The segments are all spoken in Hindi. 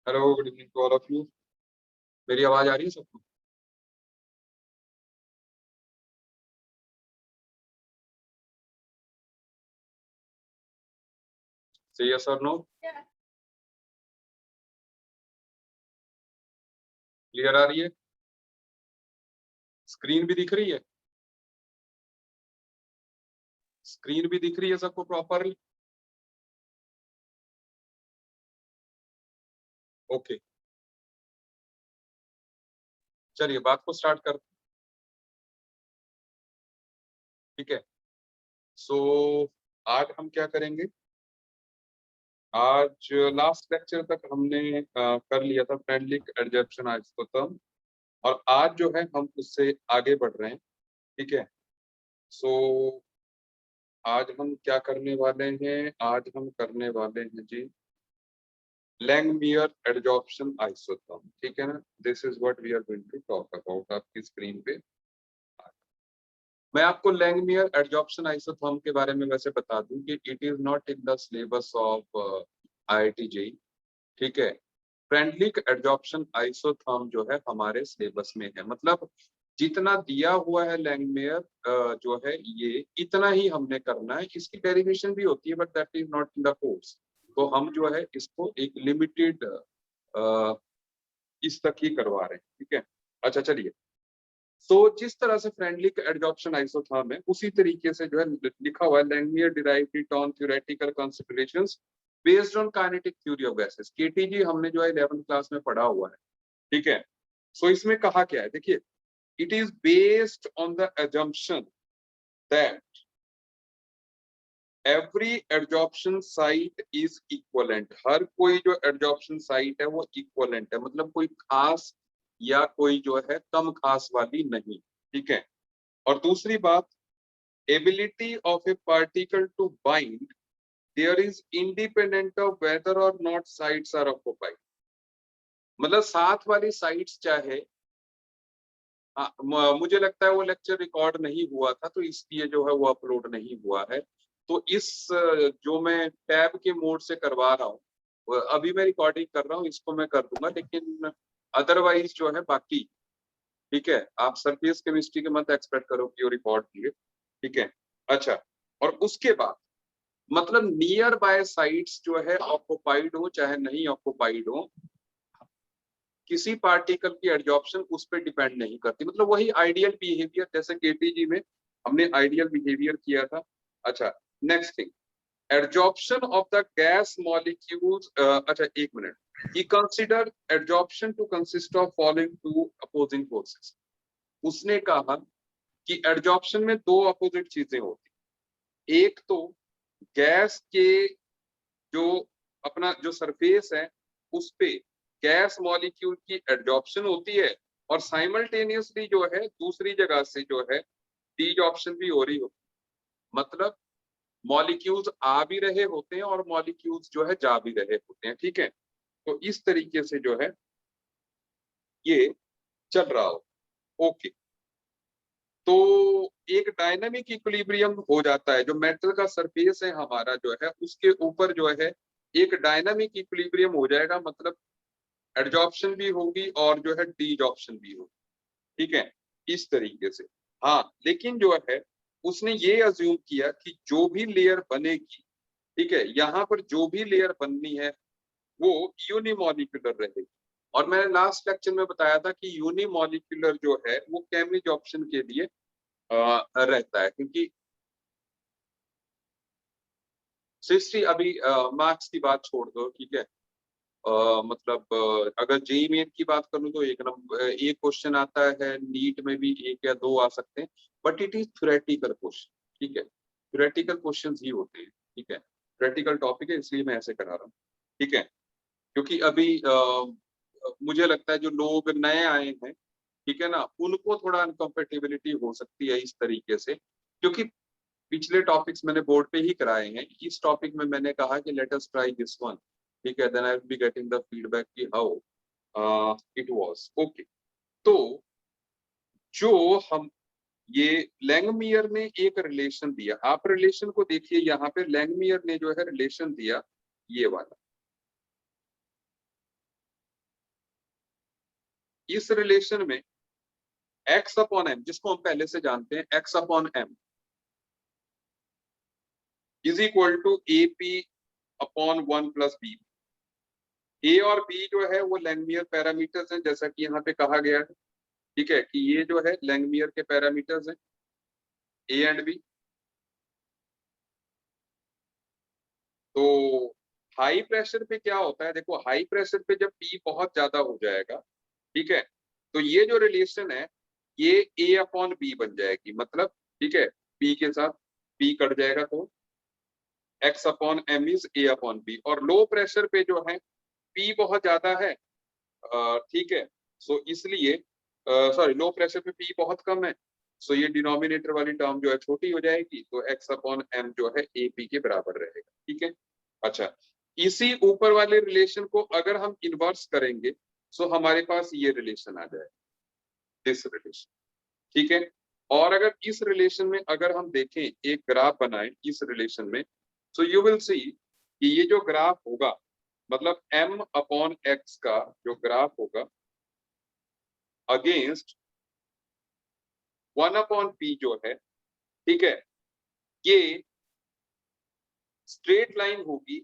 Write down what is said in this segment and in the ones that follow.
Hello, good evening to all of you. मेरी आवाज आ रही है सबको? से यस और नो? क्लियर आ रही है? स्क्रीन भी दिख रही है? स्क्रीन भी दिख रही है सबको प्रॉपरली? ओके, चलिए बात को स्टार्ट करते हैं। ठीक है। सो आज हम क्या करेंगे? आज लास्ट लेक्चर तक हमने कर लिया था फ्रेंडली एडजर्प्शन आइसोटर्म, और आज जो है हम उससे आगे बढ़ रहे हैं। ठीक है। सो आज हम क्या करने वाले हैं? आज हम करने वाले हैं जी लैंगमियर एडजॉर्प्शन आइसोटर्म। ठीक है ना? This is what we are going to talk about. आपकी स्क्रीन पे मैं आपको लैंगमियर एडजॉर्प्शन आइसोटर्म के बारे में वैसे बता दूं कि it is not in the syllabus of IIT JEE. ठीक है। फ्रेंडली एडजॉर्प्शन आइसोथर्म जो है हमारे सिलेबस में है, मतलब जितना दिया हुआ है लैंगमेयर जो है ये इतना ही हमने करना है। इसकी डेरिवेशन भी होती है but that is not in the course. तो हम जो है इसको एक लिमिटेड इस तक ही करवा रहे हैं। ठीक है। अच्छा चलिए। तो जिस तरह से फ्रेंडली एडजॉर्प्शन आइसोथर्म है उसी तरीके से जो है लिखा हुआ है Langmuir derived it on theoretical considerations based on kinetic theory of gases. KTG हमने जो है 11th क्लास में पढ़ा हुआ है। ठीक है। सो इसमें कहा क्या है, देखिए, it is based on the assumption that every adsorption site is equivalent. हर कोई जो एडजॉर्प्शन साइट है वो इक्वलेंट है, मतलब कोई खास या कोई जो है कम खास वाली नहीं। ठीक है। और दूसरी बात, ability of a particle to bind there is independent of whether और नॉट साइट्स आर ऑक्युपाइड। मतलब साथ वाली साइट्स चाहे मुझे लगता है वो लेक्चर रिकॉर्ड नहीं हुआ था तो इसलिए जो है वो अपलोड नहीं हुआ है। तो इस जो मैं टैब के मोड से करवा रहा हूँ, अभी मैं रिकॉर्डिंग कर रहा हूँ, इसको मैं कर दूंगा, लेकिन अदरवाइज जो है बाकी ठीक है। आप सरफेस केमिस्ट्री के मत एक्सपेक्ट करो कि वो रिकॉर्ड किए। ठीक है। अच्छा, और उसके बाद मतलब नियर बाय साइट्स जो है ऑक्युपाइड हो चाहे नहीं ऑक्युपाइड हो, किसी पार्टिकल की एडजॉर्प्शन उस पर डिपेंड नहीं करती। मतलब वही आइडियल बिहेवियर जैसे केटीजी में हमने आइडियल बिहेवियर किया था। अच्छा, next thing, adsorption of the gas molecules. अच्छा एक minute, he consider adsorption to consist of following two opposing forces. उसने कहा कि एडजॉर्प्शन में दो अपोजिट चीजें होती। एक तो गैस के जो अपना जो सरफेस है उस पे गैस मॉलिक्यूल की एडजॉर्प्शन होती है, और साइमल्टेनियसली जो है दूसरी जगह से जो है डीजॉर्प्शन भी हो रही होती है। मतलब मॉलिक्यूल्स आ भी रहे होते हैं और मॉलिक्यूल्स जो है जा भी रहे होते हैं। ठीक है। तो इस तरीके से जो है ये चल रहा हो। ओके। तो एक डायनामिक इक्विलिब्रियम हो जाता है, जो मेटल का सरफेस है हमारा जो है उसके ऊपर जो है एक डायनामिक इक्विलिब्रियम हो जाएगा, मतलब एडजॉर्प्शन भी होगी और जो है डीजॉर्प्शन भी होगी। ठीक है, इस तरीके से। हाँ, लेकिन जो है उसने ये अज्यूम किया कि जो भी लेयर बनेगी, ठीक है, यहाँ पर जो भी लेयर बननी है वो यूनिमॉलिक्यूलर रहेगी। और मैंने लास्ट लेक्चर में बताया था कि यूनिमॉलिक्यूलर जो है वो कैम्ब्रिज ऑप्शन के लिए रहता है, क्योंकि सिस्टी अभी मार्क्स की बात छोड़ दो। ठीक है। मतलब अगर जेई मेन की बात करूं तो एक नंबर एक क्वेश्चन आता है, नीट में भी एक या दो आ सकते हैं, but it is theoretical question. ठीक है, थ्योरेटिकल क्वेश्चंस ही होते हैं। ठीक है, थ्योरेटिकल टॉपिक है इसलिए मैं ऐसे करा रहा हूँ। ठीक है, क्योंकि अभी मुझे लगता है जो लोग नए आए हैं, ठीक है ना, उनको थोड़ा अनकंफर्टेबिलिटी हो सकती है इस तरीके से, क्योंकि पिछले टॉपिक्स मैंने बोर्ड पे ही कराए हैं। इस टॉपिक में मैंने कहा कि let us try this one. ठीक है, then I will be getting the feedback कि हाउ इट वाज। ओके। तो जो हम ये लैंगमियर ने एक रिलेशन दिया, आप रिलेशन को देखिए, यहाँ पे लैंगमियर ने जो है रिलेशन दिया ये वाला। इस रिलेशन में x अपॉन m, जिसको हम पहले से जानते हैं, x upon m is equal to a p upon 1 plus b. A और बी जो है वो लैंगमियर पैरामीटर्स हैं, जैसा कि यहाँ पे कहा गया है, ठीक है, कि ये जो है लैंगमियर के पैरामीटर्स हैं, ए एंड बी। तो हाई प्रेशर पे क्या होता है, देखो हाई प्रेशर पे जब पी बहुत ज्यादा हो जाएगा, ठीक है, तो ये जो रिलेशन है ये ए अपॉन बी बन जाएगी, मतलब ठीक है, पी के साथ पी कट जाएगा तो x upon m is a upon b. और लो प्रेशर पे जो है पी बहुत ज्यादा है, ठीक है, सो इसलिए सॉरी, लो प्रेशर पे पी बहुत कम है, सो ये डिनोमिनेटर वाली टर्म जो है छोटी हो जाएगी, तो एक्स अपॉन एम जो है ए पी के बराबर रहेगा, ठीक है। अच्छा, इसी ऊपर वाले रिलेशन को अगर हम इन्वर्स करेंगे सो हमारे पास ये रिलेशन आ जाएगा, दिस रिलेशन, ठीक है। और अगर इस रिलेशन में अगर हम देखें, एक ग्राफ बनाएं इस रिलेशन में, सो यू विल सी कि ये जो ग्राफ होगा, मतलब m अपॉन एक्स का जो ग्राफ होगा अगेंस्ट 1 अपॉन पी जो है, ठीक है, ये स्ट्रेट लाइन होगी,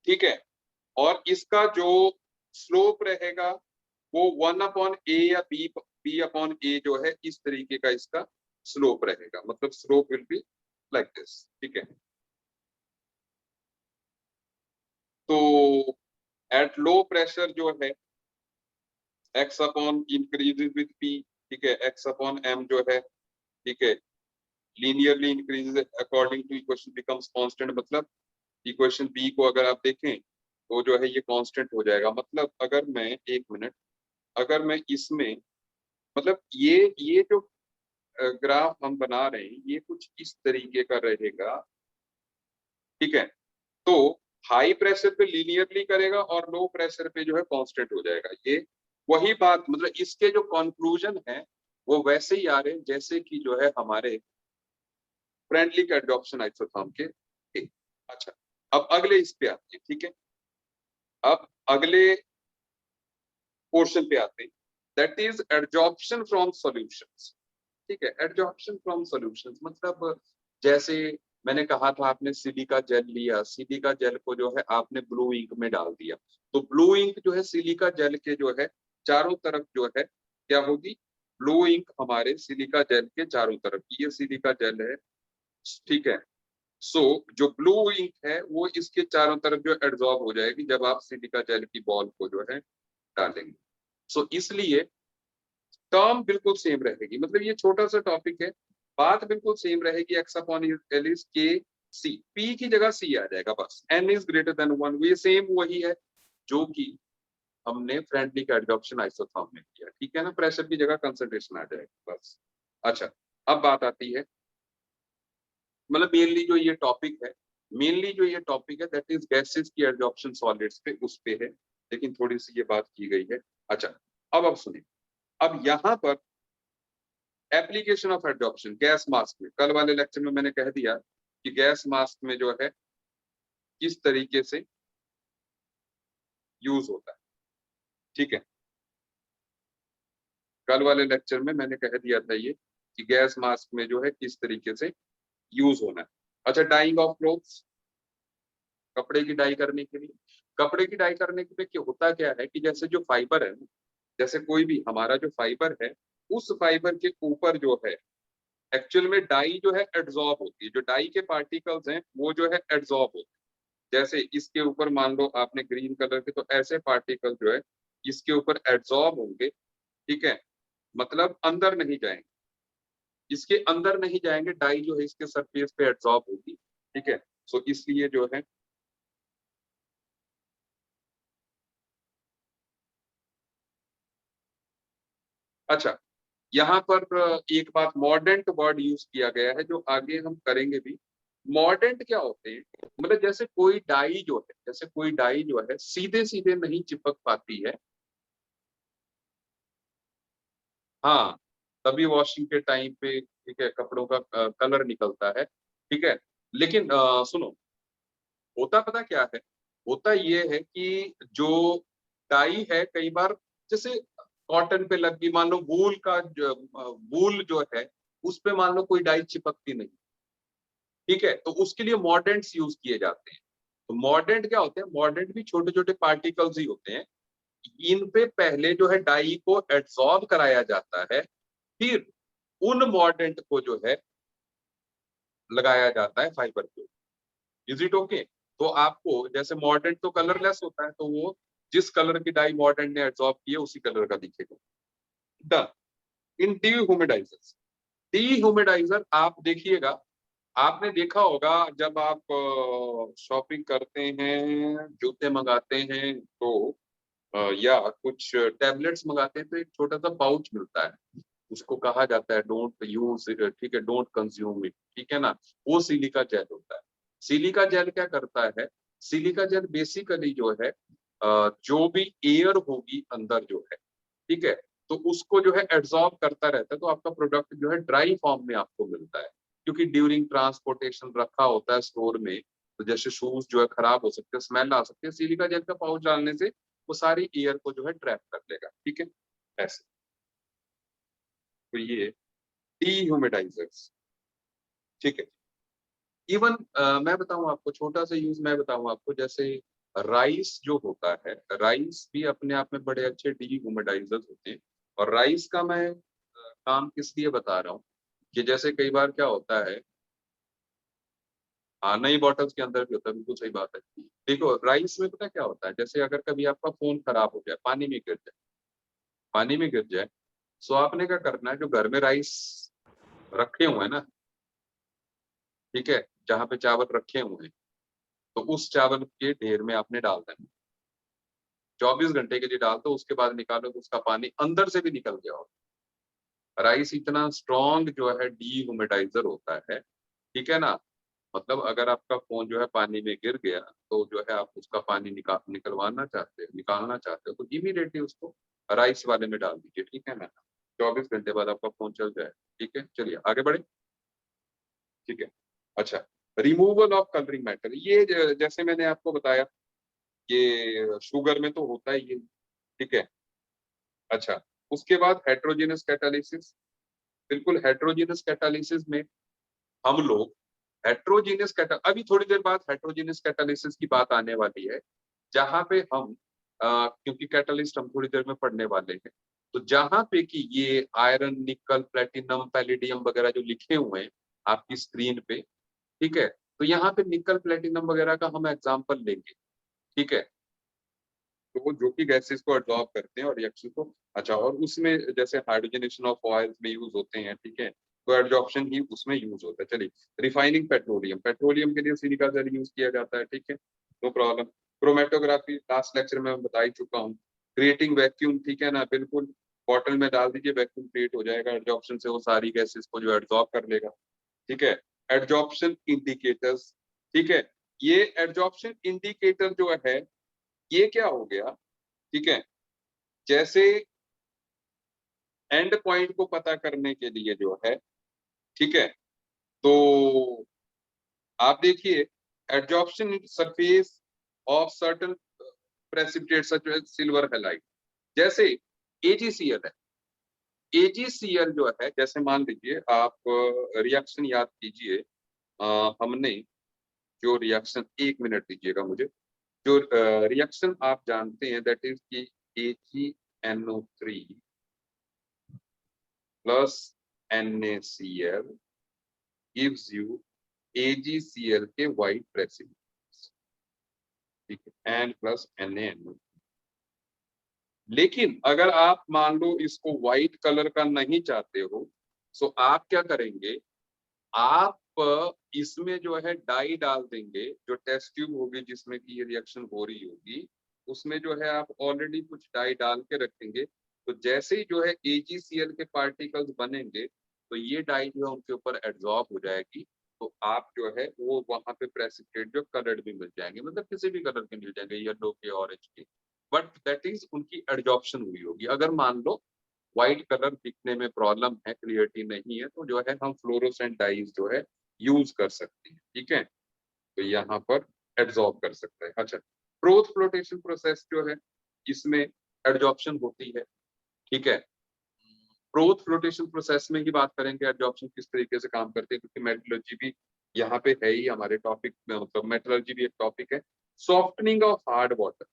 ठीक है, और इसका जो स्लोप रहेगा वो 1 अपॉन ए या बी अपॉन ए जो है, इस तरीके का इसका स्लोप रहेगा, मतलब slope will be like this, ठीक है। तो एट लो प्रेशर जो है x upon increases with p, ठीक है, एक्स अपॉन एम जो है, ठीक है, linearly increases according to equation becomes constant, मतलब इक्वेशन बी को अगर आप देखें तो जो है ये कांस्टेंट हो जाएगा। मतलब अगर मैं एक मिनट, अगर मैं इसमें, मतलब ये जो ग्राफ हम बना रहे हैं ये कुछ इस तरीके का रहेगा, ठीक है, तो हाई प्रेशर पे लीनियरली करेगा और लो प्रेशर पे जो है कांस्टेंट हो जाएगा। ये वही बात, मतलब इसके जो कंक्लूजन है वो वैसे ही आ रहे हैं जैसे कि जो है हमारे फ्रेंडली एडॉप्शन आइसोथर्म के थे। अच्छा, अब अगले इस पे आते हैं, ठीक है, अब अगले पोर्शन पे आते हैं, that is adsorption from solutions, ठीक है। एडजॉर्प्शन फ्रॉम सॉल्यूशंस मतलब जैसे मैंने कहा था, आपने सिलिका जेल लिया, सिलिका जेल को जो है आपने ब्लू इंक में डाल दिया, तो ब्लू इंक जो है सिलिका जेल के जो है चारों तरफ जो है क्या होगी, ब्लू इंक हमारे सिलिका जेल के चारों तरफ, ये सिलिका जेल है, ठीक है। सो जो ब्लू इंक है वो इसके चारों तरफ जो एड्सॉर्ब हो जाएगी जब आप सिलिका जेल की बॉल को जो है डालेंगे। सो इसलिए टर्म बिल्कुल सेम रहेगी, मतलब ये छोटा सा टॉपिक है, बात बिल्कुल सेम रहेगी, एक्स अपॉन एल इज के सी, पी की जगह सी आ जाएगा बस, एन इज ग्रेटर देन 1, ये सेम वही है जो कि हमने फ्रेंडली का एडॉप्शन आइसोथर्म में किया, ठीक है ना, प्रेशर की जगह कंसंट्रेशन आ जाएगा बस। अच्छा, अब बात आती है, मतलब मेनली जो ये टॉपिक है दैट इज गैसेस की एडॉप्शन सॉलिड्स पे, उस पे है, लेकिन थोड़ी सी ये बात की गई है। अच्छा, अब सुनिए, अब यहाँ पर application of adoption gas mask में, कल वाले लेक्चर में मैंने कह दिया कि गैस मास्क में जो है किस तरीके से यूज होता है, ठीक है, कल वाले लेक्चर में मैंने कह दिया था ये कि गैस मास्क में जो है किस तरीके से यूज होना है। अच्छा, डाइंग ऑफ क्लोथ्स, कपड़े की डाई करने के लिए, कपड़े की डाई करने के लिए क्या होता, क्या है कि जैसे जो फाइबर है, जैसे कोई भी हमारा जो फाइबर है, उस फाइबर के ऊपर जो है एक्चुअल में डाई जो है एड्सॉर्ब होती है, जो डाई के पार्टिकल्स हैं वो जो है एड्सॉर्ब होते हैं, जैसे इसके ऊपर मान लो आपने ग्रीन कलर के, तो ऐसे पार्टिकल जो है इसके ऊपर एड्सॉर्ब होंगे, ठीक है, मतलब अंदर नहीं जाएंगे, इसके अंदर नहीं जाएंगे, डाई जो है इसके सरफेस पे एड्सॉर्ब होगी, ठीक है। सो इसलिए जो है अच्छा, यहाँ पर एक बात मॉर्डेंट वर्ड यूज किया गया है जो आगे हम करेंगे भी। मॉर्डेंट क्या होते हैं, मतलब जैसे कोई डाई जो है, जैसे कोई डाई जो है सीधे सीधे नहीं चिपक पाती है, हाँ, तभी वॉशिंग के टाइम पे ठीक है कपड़ों का कलर निकलता है, ठीक है। लेकिन सुनो, होता पता क्या है, होता ये है कि जो डाई है कई बार, जैसे कॉटन पे लग गई, मान लो वूल का वूल जो है उस पे मान लो कोई डाई चिपकती नहीं, ठीक है, तो उसके लिए मॉर्डेंट्स यूज किए जाते हैं। तो मॉर्डेंट क्या होते हैं? मॉर्डेंट भी छोटे छोटे पार्टिकल्स ही होते हैं। इन पे पहले जो है डाई को एड्सॉर्ब कराया जाता है, फिर उन मॉर्डेंट को जो है लगाया जाता है फाइबर पे। Is it okay? तो आपको जैसे मॉर्डेंट तो कलरलेस होता है, तो वो जिस कलर की डाई मॉर्डेंट ने एब्जॉर्ब की है उसी कलर का दिखेगा। डन। इन डीह्यूमिडाइजर्स, डीह्यूमिडाइजर आप देखिएगा, आपने देखा होगा जब आप शॉपिंग करते हैं, जूते मंगाते हैं तो या कुछ टैबलेट्स मंगाते हैं तो एक छोटा सा पाउच मिलता है, उसको कहा जाता है डोंट यूज, ठीक है, डोंट कंज्यूम इट, ठीक है ना। वो सिलिका जेल होता है। सिलिका जेल क्या करता है? सिलिका जेल बेसिकली जो है जो भी एयर होगी अंदर जो है, ठीक है, तो उसको जो है एब्जॉर्ब करता रहता है, तो आपका प्रोडक्ट जो है ड्राई फॉर्म में आपको मिलता है। क्योंकि ड्यूरिंग ट्रांसपोर्टेशन रखा होता है स्टोर में, तो जैसे शूज जो है खराब हो सकते हैं, स्मेल आ सकती है, सिलिका जेल का पाउच डालने से वो सारी एयर को जो है ट्रैप कर लेगा, ठीक है, ऐसे। तो ये डीह्यूमिडाइजर्स, ठीक है। इवन मैं बताऊं आपको छोटा सा यूज, मैं बताऊं आपको, जैसे राइस जो होता है, राइस भी अपने आप में बड़े अच्छे डीह्यूमिडाइजर्स होते हैं। और राइस का मैं काम किस लिए बता रहा हूँ कि जैसे कई बार क्या होता है, हाँ, नई बॉटल्स के अंदर भी होता है, बिल्कुल सही बात है। देखो राइस में पता क्या होता है, जैसे अगर कभी आपका फोन खराब हो जाए, पानी में गिर जाए, पानी में गिर जाए, सो आपने क्या करना है, जो घर में राइस रखे हुए हैं ना, ठीक है, जहाँ पे चावल रखे हुए हैं, तो उस चावल के ढेर में आपने डाल देना। 24 घंटे के लिए डाल दो, उसके बाद निकालो तो उसका पानी अंदर से भी निकल गया हो। राइस इतना स्ट्रॉन्ग जो है डीह्यूमिडाइजर होता है, ठीक है ना। मतलब अगर आपका फोन जो है पानी में गिर गया, तो जो है आप उसका पानी निकलवाना चाहते हो, निकालना चाहते हो, तो इमीडिएटली उसको राइस वाले में डाल दीजिए, ठीक है ना। 24 घंटे बाद आपका फोन चल जाए, ठीक है। चलिए आगे बढ़े, ठीक है। अच्छा, रिमूवल ऑफ कलरिंग मैटर, ये जैसे मैंने आपको बताया, ये शुगर में तो होता ही है, ठीक है। अच्छा, उसके बाद हेट्रोजेनस कैटालिसिस। बिल्कुल, हेट्रोजेनस कैटालिसिस में हम लोग हेट्रोजीनियस कैटा अभी थोड़ी देर बाद हेट्रोजीनियस कैटालिसिस की बात आने वाली है, जहां पे हम क्योंकि कैटालिस्ट हम थोड़ी देर में पढ़ने वाले हैं, तो जहां पे कि ये आयरन, निकल, प्लेटिनम, पैलेडियम वगैरह जो लिखे हुए हैं आपकी स्क्रीन पे, ठीक है, तो यहाँ पे निकल, प्लेटिनम वगैरह का हम एग्जाम्पल लेंगे, ठीक है। तो वो जो कि गैसेस को एब्जॉर्ब करते हैं और रिएक्शन को, अच्छा, और उसमें जैसे हाइड्रोजनेशन ऑफ ऑयल्स में यूज होते हैं, ठीक है, तो एब्जॉर्प्शन ही उसमें यूज होता है। चलिए, रिफाइनिंग पेट्रोलियम, पेट्रोलियम के लिए सिलिका जेल यूज किया जाता है, ठीक है, no problem. Chromatography last lecture में मैं बता ही चुका हूँ। क्रिएटिंग वैक्यूम, ठीक है ना, बिल्कुल, बॉटल में डाल दीजिए, वैक्यूम क्रिएट हो जाएगा, एब्जॉर्प्शन से वो सारी गैसेस को जो एब्जॉर्ब कर लेगा, ठीक है। एब्जॉर्प्शन इंडिकेटर्स, ठीक है, ये एब्जॉर्प्शन इंडिकेटर जो है, ये क्या हो गया, ठीक है, जैसे एंड पॉइंट को पता करने के लिए जो है, ठीक है, तो आप देखिए, adsorption surface of certain precipitate such as silver halide, जैसे एजीसीएल है। एजीसीएल जो है, जैसे मान लीजिए आप रिएक्शन याद कीजिए, हमने जो रिएक्शन, 1 मिनट दीजिएगा मुझे, जो रिएक्शन आप जानते हैं, दैट इज की AgNO3 plus NaCl gives you AgCl के white precipitates, ठीक है, N प्लस NaNO। लेकिन अगर आप मान लो इसको व्हाइट कलर का नहीं चाहते हो, तो आप क्या करेंगे, आप इसमें जो है डाई डाल देंगे, जो टेस्ट ट्यूब होगी जिसमें कि ये रिएक्शन हो रही होगी, उसमें जो है आप ऑलरेडी कुछ डाई डाल के रखेंगे, तो जैसे ही जो है AgCl के पार्टिकल्स बनेंगे, तो ये डाई जो है उनके ऊपर एब्जॉर्ब हो जाएगी, तो आप जो है वो वहां पे प्रेसिपिटेट जो कलर्ड भी मिल जाएंगे, मतलब किसी भी कलर के मिल जाएंगे, येलो के, ऑरेंज के, बट दैट इज उनकी एब्जॉर्प्शन हुई होगी। अगर मान लो व्हाइट कलर दिखने में प्रॉब्लम है, क्लियरिटी नहीं है, तो जो है हम फ्लोरोसेंट डाइज जो है यूज कर सकते हैं, ठीक है, तो यहाँ पर एब्जॉर्ब कर सकते हैं। अच्छा, प्रोथ फ्लोटेशन प्रोसेस जो है, इसमें एब्जॉर्प्शन होती है, ठीक है। प्रोथ फ्लोटेशन प्रोसेस में ही बात करेंगे एडजॉर्प्शन किस तरीके से काम करते हैं, क्योंकि मेटलर्जी भी यहाँ पे है ही हमारे टॉपिक में, मतलब मेटलर्जी भी एक टॉपिक है। Softening of hard water,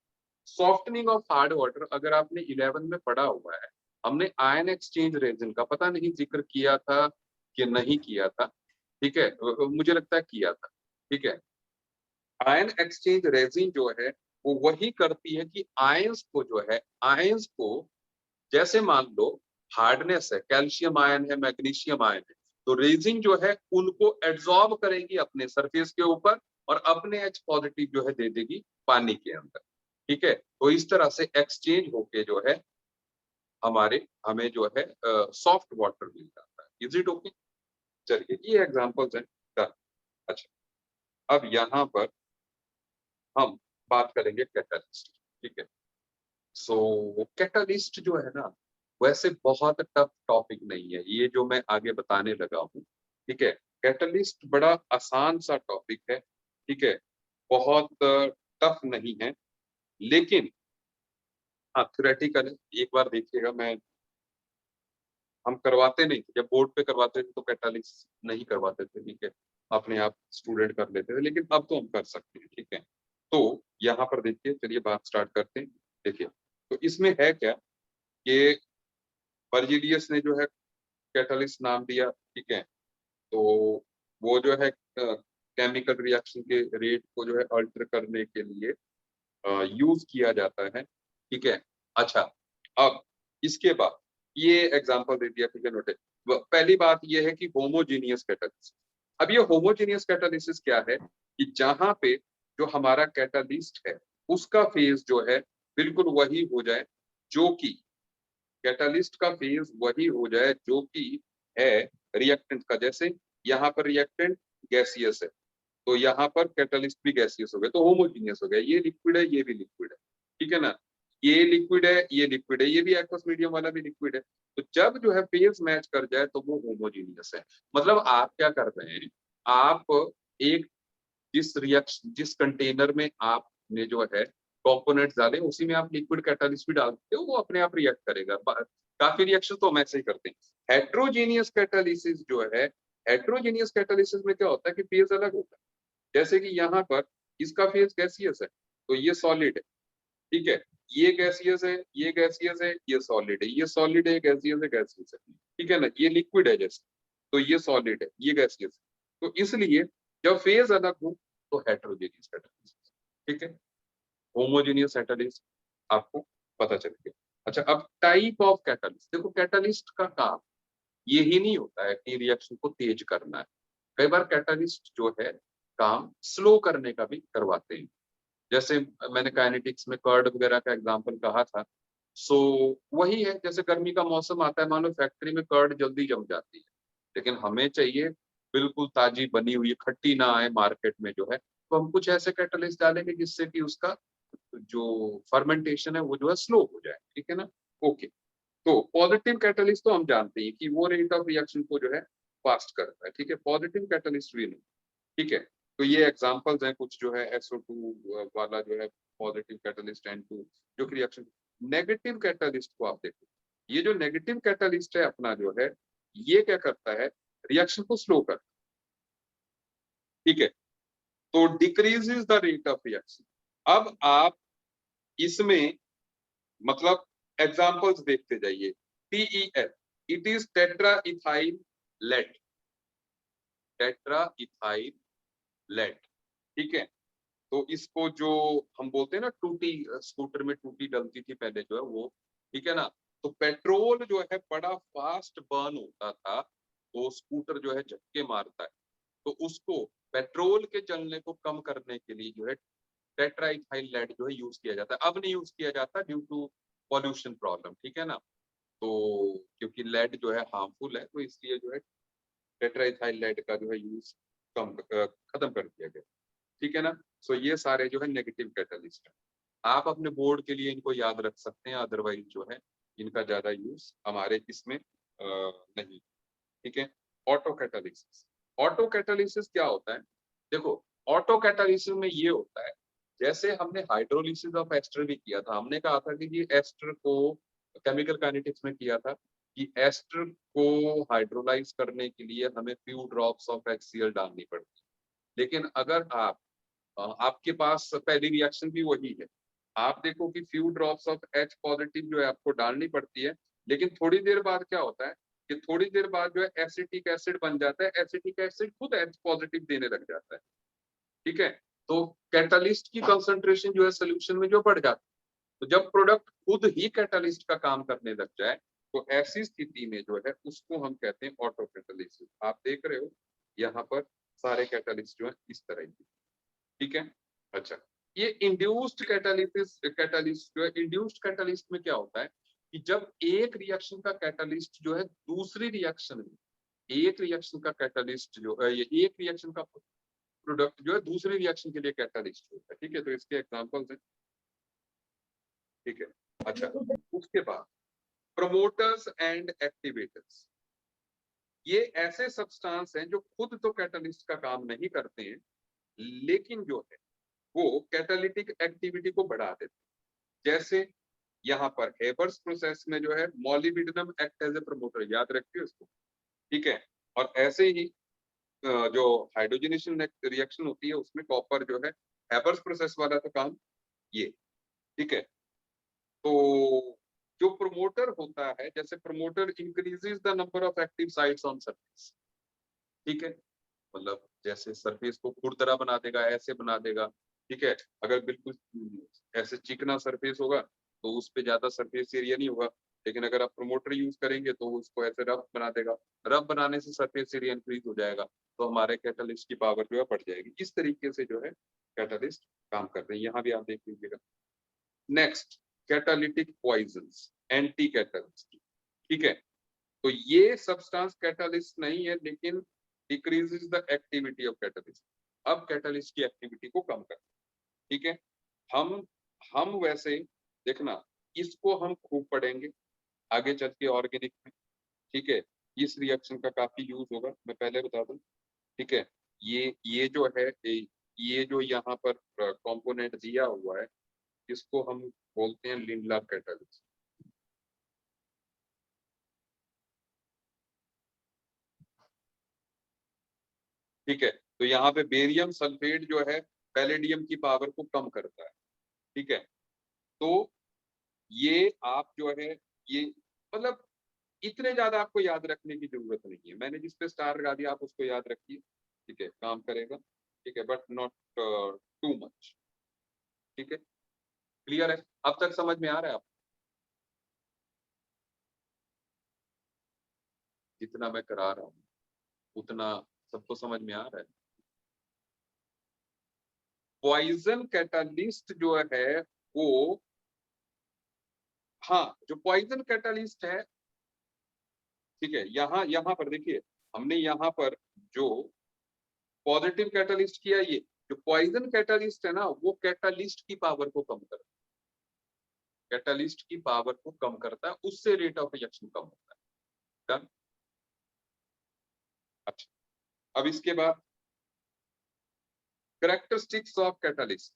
softening of hard water अगर आपने 11 में पढ़ा हुआ है, हमने आयन एक्सचेंज रेजिन का पता नहीं जिक्र किया था कि नहीं किया था, ठीक है, मुझे लगता है किया था, ठीक है। आयन एक्सचेंज रेजिन जो है वो वही करती है कि आयंस को जो है, आयंस को जैसे मान लो हार्डनेस है, कैल्शियम आयन है, मैग्नीशियम आयन है, तो रेजिन जो है उनको एब्जॉर्ब करेगी अपने सरफेस के ऊपर और अपने H पॉजिटिव जो है दे देगी पानी के अंदर, ठीक है। तो इस तरह से एक्सचेंज होके जो है हमारे हमें जो है सॉफ्ट वाटर मिल जाता है। Is it okay? चलिए ये एग्जांपल्स हैं। Done। अच्छा, अब यहाँ पर हम बात करेंगे कैटलिस्ट, ठीक है। सो कैटलिस्ट जो है ना, वैसे बहुत टफ टॉपिक नहीं है ये जो मैं आगे बताने लगा हूँ, ठीक है। कैटलिस्ट बड़ा आसान सा टॉपिक है, ठीक है, बहुत टफ नहीं है, लेकिन हाँ थ्योरेटिकल एक बार देखिएगा। मैं हम करवाते नहीं थे, जब बोर्ड पे करवाते थे तो कैटलिस्ट नहीं करवाते थे, ठीक है, अपने आप स्टूडेंट कर लेते थे, लेकिन अब तो हम कर सकते हैं, ठीक है। तो यहाँ पर देखिए, चलिए बात स्टार्ट करते हैं। देखिए तो इसमें है क्या कि वर्जिलियस ने जो है कैटलिस्ट नाम दिया, ठीक है। तो वो जो है केमिकल रिएक्शन के रेट को जो है अल्टर करने के लिए यूज किया जाता है, ठीक है। अच्छा, अब इसके बाद ये एग्जांपल दे दिया, ठीक है, नोटे। पहली बात ये है कि होमोजीनियस कैटालिसिस। अब ये होमोजीनियस कैटालिसिस क्या है कि जहां पे जो हमारा कैटालिस्ट है उसका फेज जो है बिल्कुल वही हो जाए जो कि कैटालिस्ट का फेज वही हो जाए जो कि है रिएक्टेंट का। जैसे यहाँ पर रिएक्टेंट गैसियस है तो यहाँ पर कैटालिस्ट भी गैसियस हो गया, तो होमोजीनियस हो गया। ये लिक्विड है, ये भी लिक्विड है, ठीक है ना। ये लिक्विड है, ये लिक्विड है, ये भी एक्वस मीडियम वाला भी लिक्विड है। तो जब जो है फेज मैच कर जाए तो वो होमोजीनियस है। मतलब आप क्या कर रहे हैं, आप एक जिस कंटेनर में आपने जो है कंपोनेंट डाले उसी में आप लिक्विड कैटालिस्ट भी डालते हो, वो अपने आप रिएक्ट करेगा। काफी रिएक्शन तो हम ऐसे ही करते हैं। हेट्रोजीनियस कैटालिसिस जो है, हेट्रोजीनियस कैटालिसिस में क्या होता है कि फेज अलग होता है। जैसे कि यहाँ पर इसका फेज गैसियस है तो ये सॉलिड है, ठीक है। ये गैसियस है, ये गैसियस है, ये सॉलिड है, ये सॉलिड है, गैसियस है, गैसियस है, ठीक है ना। ये लिक्विड है जैसे, तो ये सॉलिड है, ये गैसियस है। तो इसलिए जब फेज अलग हो तो हेट्रोजीनियस कैटालिसिस, ठीक है। होमोजीनियस कैटालिसिस आपको पता चल गया। अच्छा, अब टाइप ऑफ कैटालिस्ट देखो। कैटालिस्ट का काम यही नहीं होता है कि रिएक्शन को तेज करना है। कई बार कैटालिस्ट जो है काम स्लो करने का भी करवाते हैं। जैसे मैंने काइनेटिक्स में कर्ड वगैरह का एग्जांपल कहा था। सो वही है, जैसे गर्मी का मौसम आता है, मान लो फैक्ट्री में कर्ड जल्दी जम जाती है, लेकिन हमें चाहिए बिल्कुल ताजी बनी हुई, खट्टी ना आए मार्केट में जो है, तो हम कुछ ऐसे कैटलिस्ट डालेंगे जिससे कि उसका जो फर्मेंटेशन है वो जो है स्लो हो जाए, ठीक है ना। ओके, तो पॉजिटिव कैटलिस्ट तो हम जानते हैं कि वो रेट ऑफ रिएक्शन को जो है फास्ट करता है, ठीक है। पॉजिटिव कैटलिस्ट भी नहीं, ठीक है। तो ये एग्जांपल्स हैं कुछ जो है SO2 वाला जो है पॉजिटिव कैटलिस्ट, N2 जो कि रिएक्शन। नेगेटिव कैटलिस्ट को आप देखो, ये जो नेगेटिव कैटलिस्ट है अपना जो है, ये क्या करता है, रिएक्शन को स्लो करता है, ठीक है। तो decreases the rate of reaction. अब आप इसमें मतलब एग्जांपल्स देखते जाइए। TEL, it is tetra ethyl lead, tetra ethyl lead, ठीक है। तो इसको जो हम बोलते हैं ना, टूटी, स्कूटर में टूटी डलती थी पहले जो है वो, ठीक है ना। तो पेट्रोल जो है बड़ा फास्ट बर्न होता था, तो स्कूटर जो है झटके मारता है, तो उसको पेट्रोल के जलने को कम करने के लिए जो है टेट्राइथाइल लेड जो है यूज किया जाता है। अब नहीं यूज किया जाता ड्यू टू पॉल्यूशन प्रॉब्लम, ठीक है ना। तो क्योंकि लेड जो है हार्मफुल है, तो इसलिए जो है टेट्राइथाइल लेड का जो है यूज खत्म कर दिया गया, ठीक है ना। सो ये सारे जो है नेगेटिव कैटलिस्ट है। आप अपने बोर्ड के लिए इनको याद रख सकते हैं, अदरवाइज जो है इनका ज्यादा यूज हमारे इसमें नहीं, ठीक है। ऑटो कैटालिसिस, ऑटो कैटालिसिस क्या होता है, देखो ऑटो कैटालिसिस में ये होता है, जैसे हमने हाइड्रोलिसिस ऑफ एस्टर भी किया था, हमने कहा था कि ये एस्टर को केमिकल काइनेटिक्स में किया था कि एस्टर को हाइड्रोलाइज करने के लिए हमें फ्यू ड्रॉप्स ऑफ HCl डालनी पड़ती है। लेकिन अगर आपके पास पहली रिएक्शन भी वही है, आप देखो कि few drops of H positive जो है आपको डालनी पड़ती है, लेकिन थोड़ी देर बाद क्या होता है कि थोड़ी देर बाद जो है एसिटिक एसिड बन जाता है, एसिटिक एसिड खुद H पॉजिटिव देने लग जाता है। ठीक है, तो कैटालिस्ट की कंसंट्रेशन जो है सोल्यूशन में जो बढ़ जाती है। तो जब प्रोडक्ट खुद ही कैटालिस्ट का काम करने लग जाए तो ऐसी स्थिति में जो है उसको हम कहते हैं ऑटो कैटालिसिस। आप देख रहे हो यहाँ पर सारे कैटालिस्ट जो है इस तरह की। ठीक है, अच्छा, ये इंड्यूस्ड कैटालिस्ट जो है, इंड्यूस्ड कैटालिस्ट में क्या होता है कि जब एक रिएक्शन का कैटालिस्ट जो है दूसरी रिएक्शन में, एक रिएक्शन का कैटालिस्ट जो ये एक रिएक्शन का प्रोडक्ट जो है दूसरी रिएक्शन के लिए कैटालिस्ट होता है। ठीक है, तो इसके एग्जांपल्स हैं। ठीक है, अच्छा, उसके बाद प्रमोटर्स एंड एक्टिवेटर्स, ये ऐसे सब्सटेंस हैं जो खुद तो कैटालिस्ट का काम नहीं करते हैं, लेकिन जो है वो कैटालिटिक एक्टिविटी को बढ़ा देते हैं। जैसे यहाँ पर हेबर्स प्रोसेस में जो है molybdenum act as a promoter, याद रखिए उसको। ठीक है, और ऐसे ही जो हाइड्रोजनेशन रिएक्शन होती है उसमें कॉपर जो है, हेबर्स प्रोसेस वाला तो काम ये। ठीक है, तो जो प्रमोटर होता है, जैसे promoter increases the number of active sites on surface. ठीक है, मतलब जैसे सरफेस को खुरदरा बना देगा, ऐसे बना देगा। ठीक है, अगर बिल्कुल ऐसे चिकना सरफेस होगा तो उस पे ज्यादा सरफेस एरिया नहीं होगा, लेकिन अगर आप प्रमोटर यूज करेंगे तो उसको ऐसे रफ बना देगा। रफ बनाने से सरफेस एरिया इंक्रीज हो जाएगा, तो हमारे कैटालिस्ट की पावर जो है बढ़ जाएगी। इस तरीके से जो है कैटालिस्ट काम करते हैं। यहाँ भी आप देख लीजिएगा। Next, catalytic poisons, anti catalyst. ठीक है, तो ये सब्सटेंस कैटालिस्ट नहीं है, लेकिन decreases the activity of catalyst. अब कैटालिस्ट की एक्टिविटी को कम करते हैं। ठीक है, हम वैसे देखना, इसको हम खूब पढ़ेंगे आगे चल के ऑर्गेनिक में। ठीक है, इस रिएक्शन का काफी यूज होगा, मैं पहले बता दूं। ठीक है, ये जो है ये जो यहाँ पर कंपोनेंट दिया हुआ है, इसको हम बोलते हैं लिंडलार कैटालिस्ट। ठीक है, तो यहाँ पे बेरियम सल्फेट जो है पैलेडियम की पावर को कम करता है। ठीक है, तो ये आप जो है ये मतलब इतने ज्यादा आपको याद रखने की जरूरत नहीं है, मैंने जिस पे स्टार लगा दिया आप उसको याद रखिए। ठीक है, काम करेगा। ठीक है, बट नॉट टू मच। ठीक है, क्लियर है, अब तक समझ में आ रहा है आप? जितना मैं करा रहा हूँ उतना सबको समझ में आ रहा है? पॉइजन कैटालिस्ट जो है वो, हाँ, जो पॉइजन कैटालिस्ट है, ठीक है, यहाँ यहाँ पर देखिए, हमने यहाँ पर जो पॉजिटिव कैटालिस्ट किया, ये जो पॉइजन कैटालिस्ट है ना, वो कैटालिस्ट की पावर को कम करता है, कैटालिस्ट की पावर को कम करता है, उससे रेट ऑफ रिएक्शन कम होता है। डन। अच्छा, अब इसके बाद कैरेक्टरिस्टिक्स ऑफ कैटालिस्ट।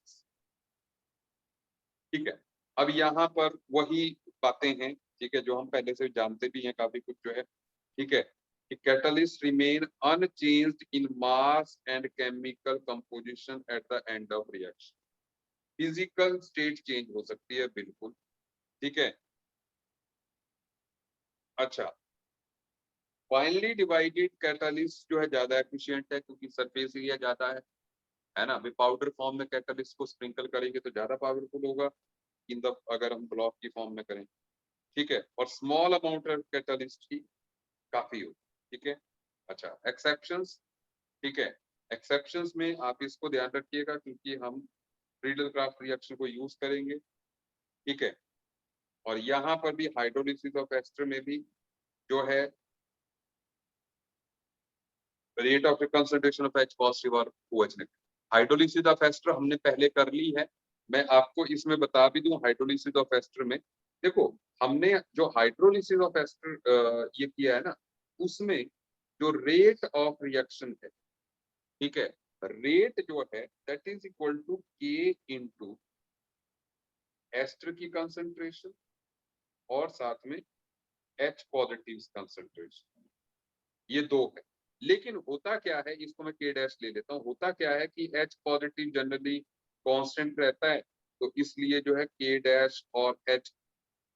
ठीक है, अब यहाँ पर वही बातें हैं, ठीक है, जो हम पहले से जानते भी हैं काफी कुछ जो है। ठीक है, कि catalyst remain unchanged in mass and chemical composition at the end of reaction. Physical state change हो सकती है, बिल्कुल। ठीक है, अच्छा, फाइनली डिवाइडेड कैटलिस्ट जो है ज्यादा एफिशिएंट है क्योंकि सरफेस एरिया ज्यादा है ना। अभी पाउडर फॉर्म में कैटलिस्ट को स्प्रिंकल करेंगे तो ज्यादा पावरफुल होगा इन द, अगर हम ब्लॉक की फॉर्म में करें। ठीक है, और स्मॉल अमाउंट ऑफ कैटलिस्ट ही काफी हो। ठीक है, अच्छा, एक्सेप्शंस। ठीक है, एक्सेप्शंस में आप इसको ध्यान रखिएगा क्योंकि हम फ्रीडल क्राफ्ट रिएक्शन को यूज करेंगे। ठीक है, और यहाँ पर भी हाइड्रोलिसिस ऑफ एस्टर में भी जो है rate of concentration of H positive और OH negative. Hydrolysis of ester हमने पहले कर ली है, मैं आपको इसमें बता भी दूं। हाइड्रोलिसिस ऑफ एस्टर में देखो, हमने जो हाइड्रोलिसिस ऑफ एस्टर ये किया है ना, उसमें जो रेट ऑफ रिएक्शन है, ठीक है, रेट जो है that is equal to K into ester की कंसंट्रेशन और साथ में H पॉजिटिव कंसंट्रेशन, ये दो है। लेकिन होता क्या है, इसको मैं K डैश ले लेता हूँ, होता क्या है कि H पॉजिटिव जनरली कांस्टेंट रहता है, तो इसलिए जो है K डैश और H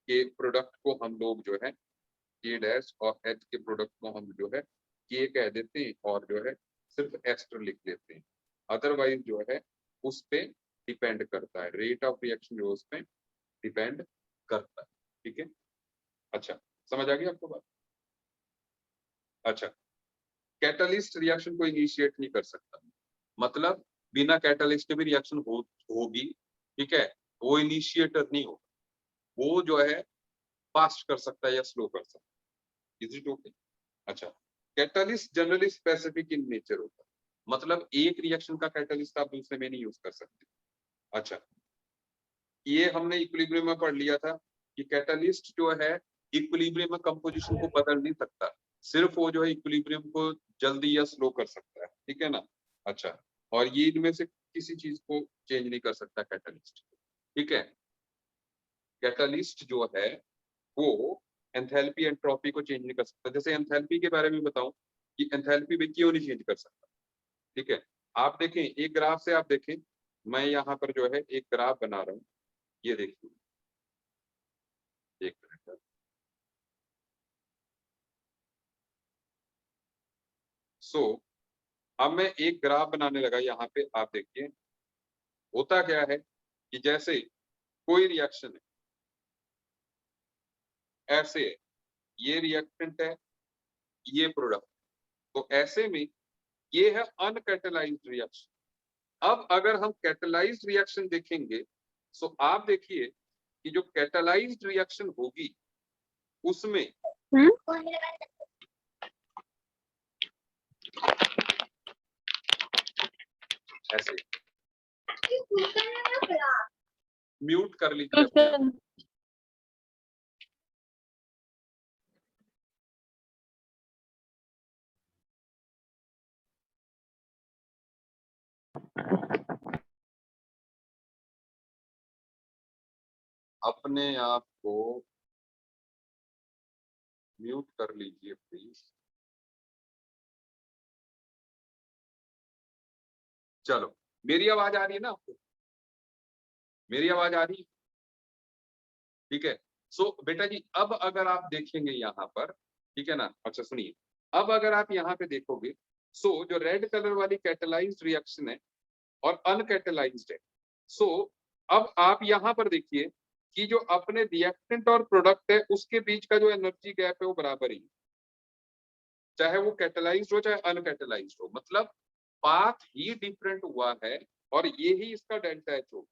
के प्रोडक्ट को हम लोग जो है K डैश और H के प्रोडक्ट को हम जो है K कह देते हैं और जो है सिर्फ एस्टर लिख देते हैं। अदरवाइज जो है उस पे डिपेंड करता है, रेट ऑफ रिएक्शन जो उस पे डिपेंड करता है। ठीक है, अच्छा समझ आ गई आपको बात? अच्छा, कैटलिस्ट रिएक्शन को इनिशिएट नहीं कर सकता, मतलब बिना कैटलिस्ट के भी रिएक्शन होगी, ठीक है, वो इनिशिएटर नहीं होगा, वो जो है फास्ट कर सकता है या स्लो कर सकता है। Is it okay? अच्छा, catalyst generally specific in nature होता है, मतलब एक रिएक्शन का कैटलिस्ट आप दूसरे में नहीं यूज कर सकते। अच्छा, ये हमने इक्विलिब्रियम में पढ़ लिया था कि कैटलिस्ट जो है इक्विलिब्रियम में कंपोजिशन को बदल नहीं सकता, सिर्फ वो जो है इक्विलिब्रियम को जल्दी या स्लो कर सकता है, ठीक है ना। अच्छा, और ये इनमें से किसी चीज को चेंज नहीं कर सकता कैटलिस्ट, ठीक है। कैटलिस्ट जो है वो एंथैल्पी एंट्रोपी को चेंज नहीं कर सकता। जैसे एंथैल्पी के बारे में बताऊं कि एंथैल्पी में क्यों नहीं चेंज कर सकता, ठीक है। आप देखें, एक ग्राफ से आप देखें, मैं यहाँ पर जो है एक ग्राफ बना रहा हूँ, ये देखिए, एक मिनट। सो अब मैं एक ग्राफ बनाने लगा, यहाँ पे आप देखिए होता क्या है कि जैसे कोई रिएक्शन है, ऐसे है, ये रिएक्टेंट है, ये प्रोडक्ट, तो ऐसे में ये है अनकैटलाइज्ड रिएक्शन। अब अगर हम कैटलाइज्ड रिएक्शन देखेंगे, सो आप देखिए कि जो कैटलाइज्ड रिएक्शन होगी उसमें ऐसे म्यूट कर लीजिए अपने आप। अपने आप को म्यूट कर लीजिए प्लीज। चलो, मेरी आवाज आ रही है ना आपको? मेरी आवाज आ रही है? ठीक है। सो बेटा जी, अब अगर आप देखेंगे यहाँ पर, ठीक है ना, अच्छा सुनिए, अब अगर आप यहाँ पे देखोगे, सो जो रेड कलर वाली कैटलाइज्ड रिएक्शन है और अनकैटलाइज्ड है, सो अब आप यहाँ पर देखिए कि जो अपने रिएक्टेंट और प्रोडक्ट है उसके बीच का जो एनर्जी गैप है वो बराबर ही है, चाहे वो कैटलाइज्ड हो चाहे अनकैटलाइज्ड हो, मतलब पाथ ही डिफरेंट हुआ है और ये ही इसका डेल्टा एच हो।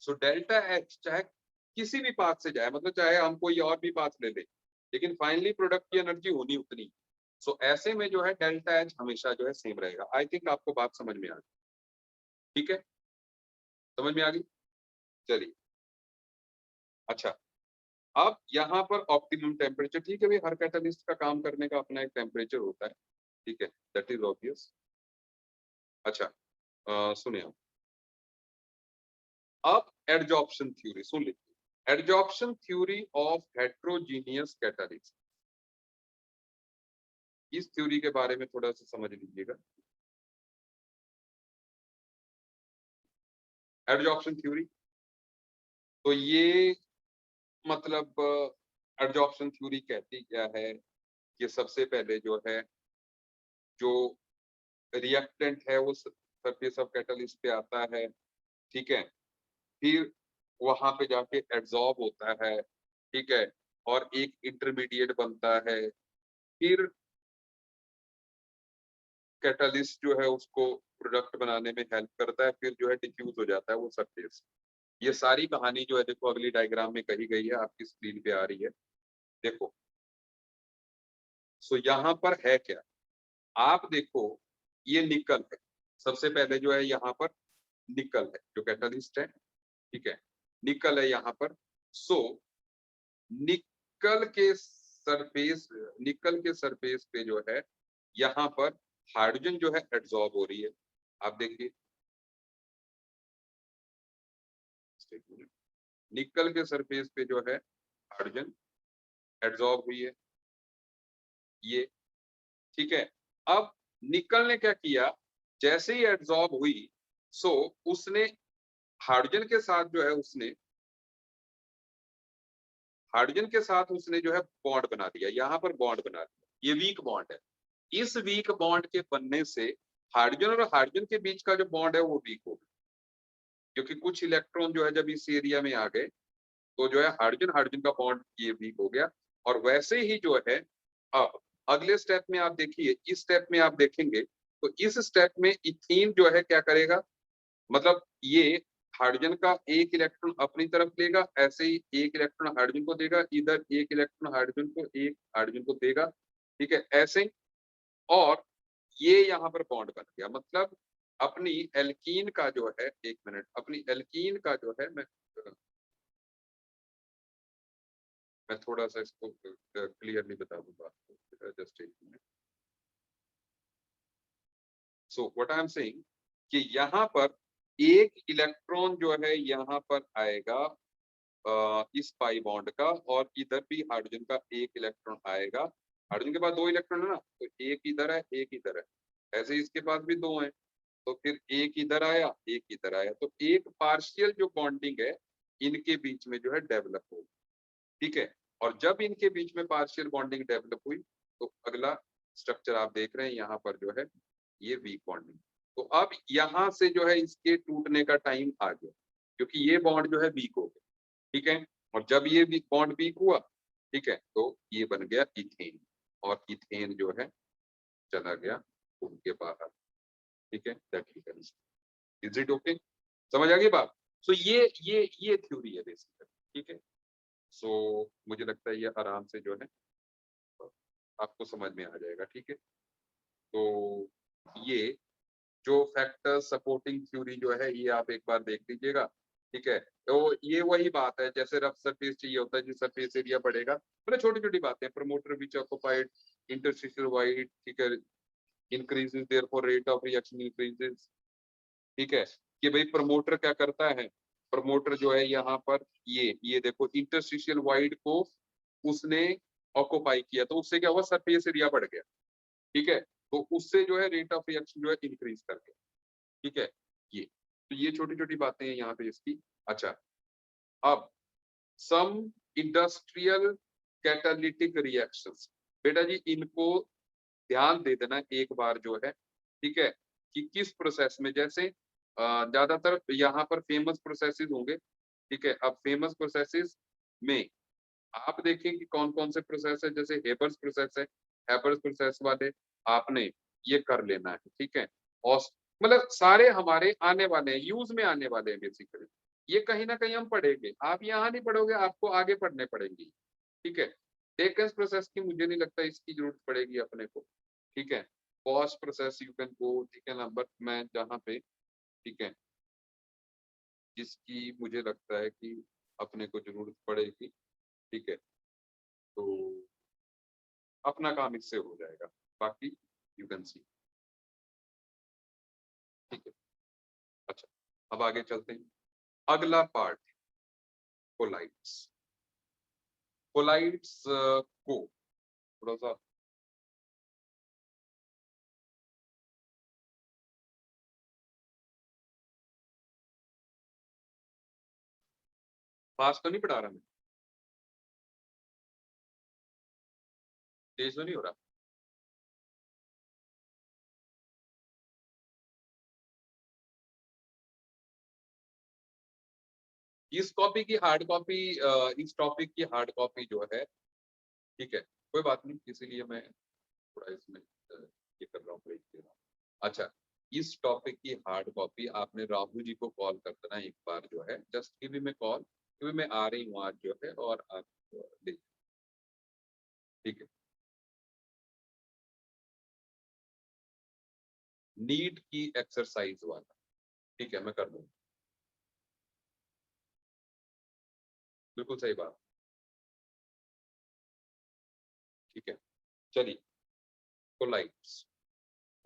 सो डेल्टा एच चाहे किसी भी पाथ से जाए, मतलब चाहे हम कोई और भी पाथ ले ले, लेकिन फाइनली प्रोडक्ट की एनर्जी होनी उतनी। सो ऐसे में जो है डेल्टा एच हमेशा जो है सेम रहेगा। आई थिंक आपको बात समझ में आ गई, ठीक है, समझ में आ गई। चलिए, अच्छा, अब यहाँ पर ऑप्टिमम टेम्परेचर, ठीक है भाई, हर कैटलिस्ट का काम करने का अपना एक टेम्परेचर होता है, ठीक है, दैट इज ऑब्वियस। अच्छा, सुनिए अब एडजॉर्प्शन थ्योरी सुन लीजिए, adsorption theory of heterogeneous catalyst, इस थ्योरी के बारे में थोड़ा सा समझ लीजिएगा। एडजॉर्प्शन थ्योरी, तो ये मतलब एडजॉर्प्शन थ्योरी कहती क्या है कि सबसे पहले जो है जो रिएक्टेंट है वो सरफेस ऑफ कैटलिस्ट पे आता है, ठीक है, फिर वहां पे जाके एड्सॉर्ब होता है, ठीक है, और एक इंटरमीडिएट बनता है, फिर कैटलिस्ट जो है उसको प्रोडक्ट बनाने में हेल्प करता है, फिर जो है डिफ्यूज हो जाता है वो सरफेस। ये सारी कहानी जो है देखो अगली डायग्राम में कही गई है, आपकी स्क्रीन पे आ रही है, देखो। सो यहाँ पर है क्या, आप देखो, ये निकल है, सबसे पहले जो है यहाँ पर निकल है जो कैटलिस्ट है, ठीक है, निकल है यहाँ पर। सो निकल के सरफेस, निकल के सरफेस पे जो है यहाँ पर हाइड्रोजन जो है एड्सॉर्ब हो रही है, आप देखिए, निकल के सरफेस पे जो है हाइड्रोजन एड्सॉर्ब हुई है, ये ठीक है। अब निकल ने क्या किया, जैसे ही एड्सॉर्ब हुई, सो उसने हाइड्रोजन के साथ जो है उसने हाइड्रोजन के साथ उसने जो है बॉन्ड बना दिया, यहाँ पर बॉन्ड बना दिया, ये वीक बॉन्ड है। इस वीक बॉन्ड के बनने से हाइड्रोजन और हाइड्रोजन के बीच का जो बॉन्ड है वो वीक हो गया, क्योंकि कुछ इलेक्ट्रॉन जो है जब इस एरिया में आ गए तो जो है हाइड्रोजन हाइड्रोजन का बॉन्ड ये वीक हो गया। और वैसे ही जो है अब अगले स्टेप में आप देखिए, इस स्टेप में आप देखेंगे तो इस स्टेप में इथीन जो है क्या करेगा, मतलब ये हाइड्रोजन का एक इलेक्ट्रॉन अपनी तरफ लेगा, ऐसे ही एक इलेक्ट्रॉन हाइड्रोजन को देगा, इधर एक इलेक्ट्रॉन हाइड्रोजन को, एक हाइड्रोजन को देगा, ठीक है ऐसे ही। और ये यहाँ पर बॉन्ड बन गया, मतलब अपनी एल्कीन का जो है, एक मिनट, अपनी एल्कीन का जो है, मैं थोड़ा सा इसको क्लियरली बता दूंगा आपको, जस्ट एक minute. So what I am saying कि यहाँ पर एक इलेक्ट्रॉन जो है यहाँ पर आएगा इस पाई बॉन्ड का, और इधर भी हाइड्रोजन का एक इलेक्ट्रॉन आएगा। हाइड्रोजन के पास दो इलेक्ट्रॉन है ना, तो एक इधर है एक इधर है, ऐसे ही इसके पास भी दो हैं, तो फिर एक इधर आया एक इधर आया, तो एक पार्शियल जो बॉन्डिंग है इनके बीच में जो है डेवलप होगी, ठीक है। और जब इनके बीच में पार्शियल बॉन्डिंग डेवलप हुई तो अगला स्ट्रक्चर आप देख रहे हैं यहाँ पर जो है ये वीक बॉन्डिंग। तो अब यहाँ से जो है इसके टूटने का टाइम आ गया, क्योंकि ये बॉन्ड जो है वीक हो गया, ठीक है। और जब ये बॉन्ड वीक हुआ, ठीक है, तो ये बन गया इथेन, और इथेन जो है चला गया उनके बाहर, ठीक है। दैट इज इट ओके, समझ आ गई बात। सो ये थ्योरी है बेसिकली, ठीक है। सो मुझे लगता है ये आराम से जो है आपको समझ में आ जाएगा, ठीक है। तो ये जो फैक्टर सपोर्टिंग थ्योरी जो है ये आप एक बार देख लीजिएगा, ठीक है। तो ये वही बात है, जैसे रफ सरफेस चाहिए होता है, जो सरफेस एरिया बढ़ेगा, मतलब छोटी छोटी बातें, प्रमोटर विच ऑक्युपाइड इंटरस्टिशियल वाइड, ठीक है, increases therefore rate of reaction increases, ठीक है। कि भाई प्रमोटर क्या करता है, प्रमोटर जो है यहाँ पर ये देखो इंटरस्टिशियल वाइड को उसने ऑक्युपाई किया, तो उससे क्या हुआ, सरफेस एरिया बढ़ गया, ठीक है। तो उससे जो है रेट ऑफ रिएक्शन जो है इंक्रीज कर गया, ठीक है। ये तो ये छोटी छोटी बातें हैं यहाँ पे इसकी। अच्छा, अब सम इंडस्ट्रियल कैटालिटिक रिएक्शंस, बेटा जी इनको ध्यान दे देना एक बार जो है, ठीक है, कि किस प्रोसेस में, जैसे ज्यादातर यहाँ पर फेमस प्रोसेसेस होंगे, ठीक है। अब फेमस प्रोसेसेस में आप देखें कि कौन कौन से प्रोसेस है, जैसे हेबर्स प्रोसेस है, हेबर्स प्रोसेस वाले आपने ये कर लेना है, ठीक है। और मतलब सारे हमारे आने वाले हैं, यूज में आने वाले हैं बेसिकली, ये कहीं ना कहीं हम पढ़ेंगे, आप यहाँ नहीं पढ़ोगे, आपको आगे पढ़ने पड़ेंगे, ठीक है। टेकन्स प्रोसेस की मुझे नहीं लगता इसकी जरूरत पड़ेगी अपने को, ठीक है। Pause process you can go, ठीक है ना, बट मैं जहाँ पे, ठीक है, जिसकी मुझे लगता है कि अपने को जरूरत पड़ेगी, ठीक है, तो अपना काम इससे हो जाएगा, बाकी यू कैन सी, ठीक है। अच्छा, अब आगे चलते हैं, अगला पार्ट, कोलाइड्स। कोलाइड्स को थोड़ा सा फास्ट तो नहीं पढ़ा रहा मैं, तेज तो नहीं हो रहा। इस कॉपी की हार्ड कॉपी, इस टॉपिक की हार्ड कॉपी जो है, ठीक है, कोई बात नहीं, इसीलिए मैं थोड़ा इसमें ये कर रहा हूँ, ब्रेक दे रहा हूँ। अच्छा, इस टॉपिक की हार्ड कॉपी आपने राहु जी को कॉल कर देना एक बार जो है, जस्ट गिव मी कॉल, क्योंकि मैं आ रही हूँ आज जो है, और आप ले, ठीक है। नीट की एक्सरसाइज वाला, ठीक है, मैं कर दूंगा, बिल्कुल सही बात, ठीक है। चलिए, कोलाइड्स,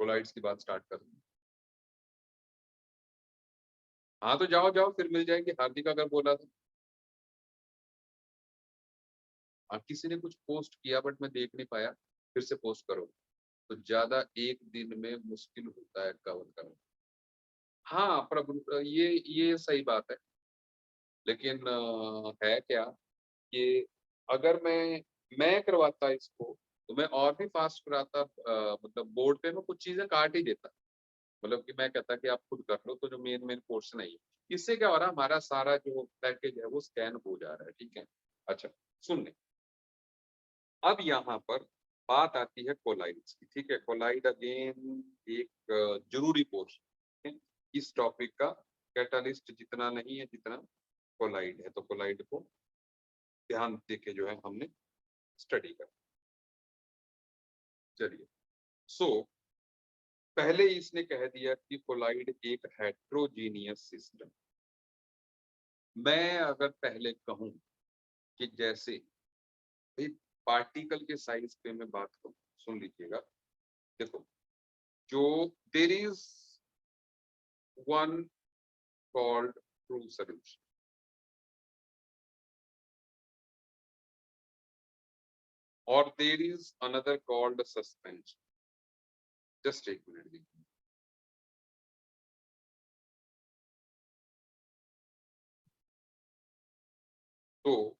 कोलाइड्स की बात स्टार्ट कर दूँ। हाँ तो जाओ जाओ, फिर मिल जाएंगे, हार्दिक अगर बोला तो। किसी ने कुछ पोस्ट किया बट मैं देख नहीं पाया, फिर से पोस्ट करो, तो ज्यादा एक दिन में मुश्किल होता है कवर करना। हाँ प्रभु, ये सही बात है, लेकिन है क्या कि अगर मैं करवाता इसको तो मैं और भी फास्ट कराता, मतलब बोर्ड पे मैं कुछ चीजें काट ही देता, मतलब कि मैं कहता कि आप खुद कर लो, तो जो मेन मेन पोर्शन है ये, इससे क्या हो रहा है, हमारा सारा जो पैकेज है वो स्कैन हो जा रहा है। ठीक है, अच्छा सुन ले, अब यहाँ पर बात आती है कोलाइड्स की। ठीक है, कोलाइड अगेन एक जरूरी पोर्शन है इस टॉपिक का, कैटालिस्ट जितना नहीं है जितना कोलाइड है, तो कोलाइड को ध्यान देके जो है हमने स्टडी कर। चलिए, सो पहले इसने कह दिया कि कोलाइड एक हेट्रोजीनियस सिस्टम। मैं अगर पहले कहूं कि जैसे भाई पार्टिकल के साइज पे मैं बात करूं, सुन लीजिएगा, देखो जो there is one called true solution और there is another called suspension. Just एक मिनट देखिए, तो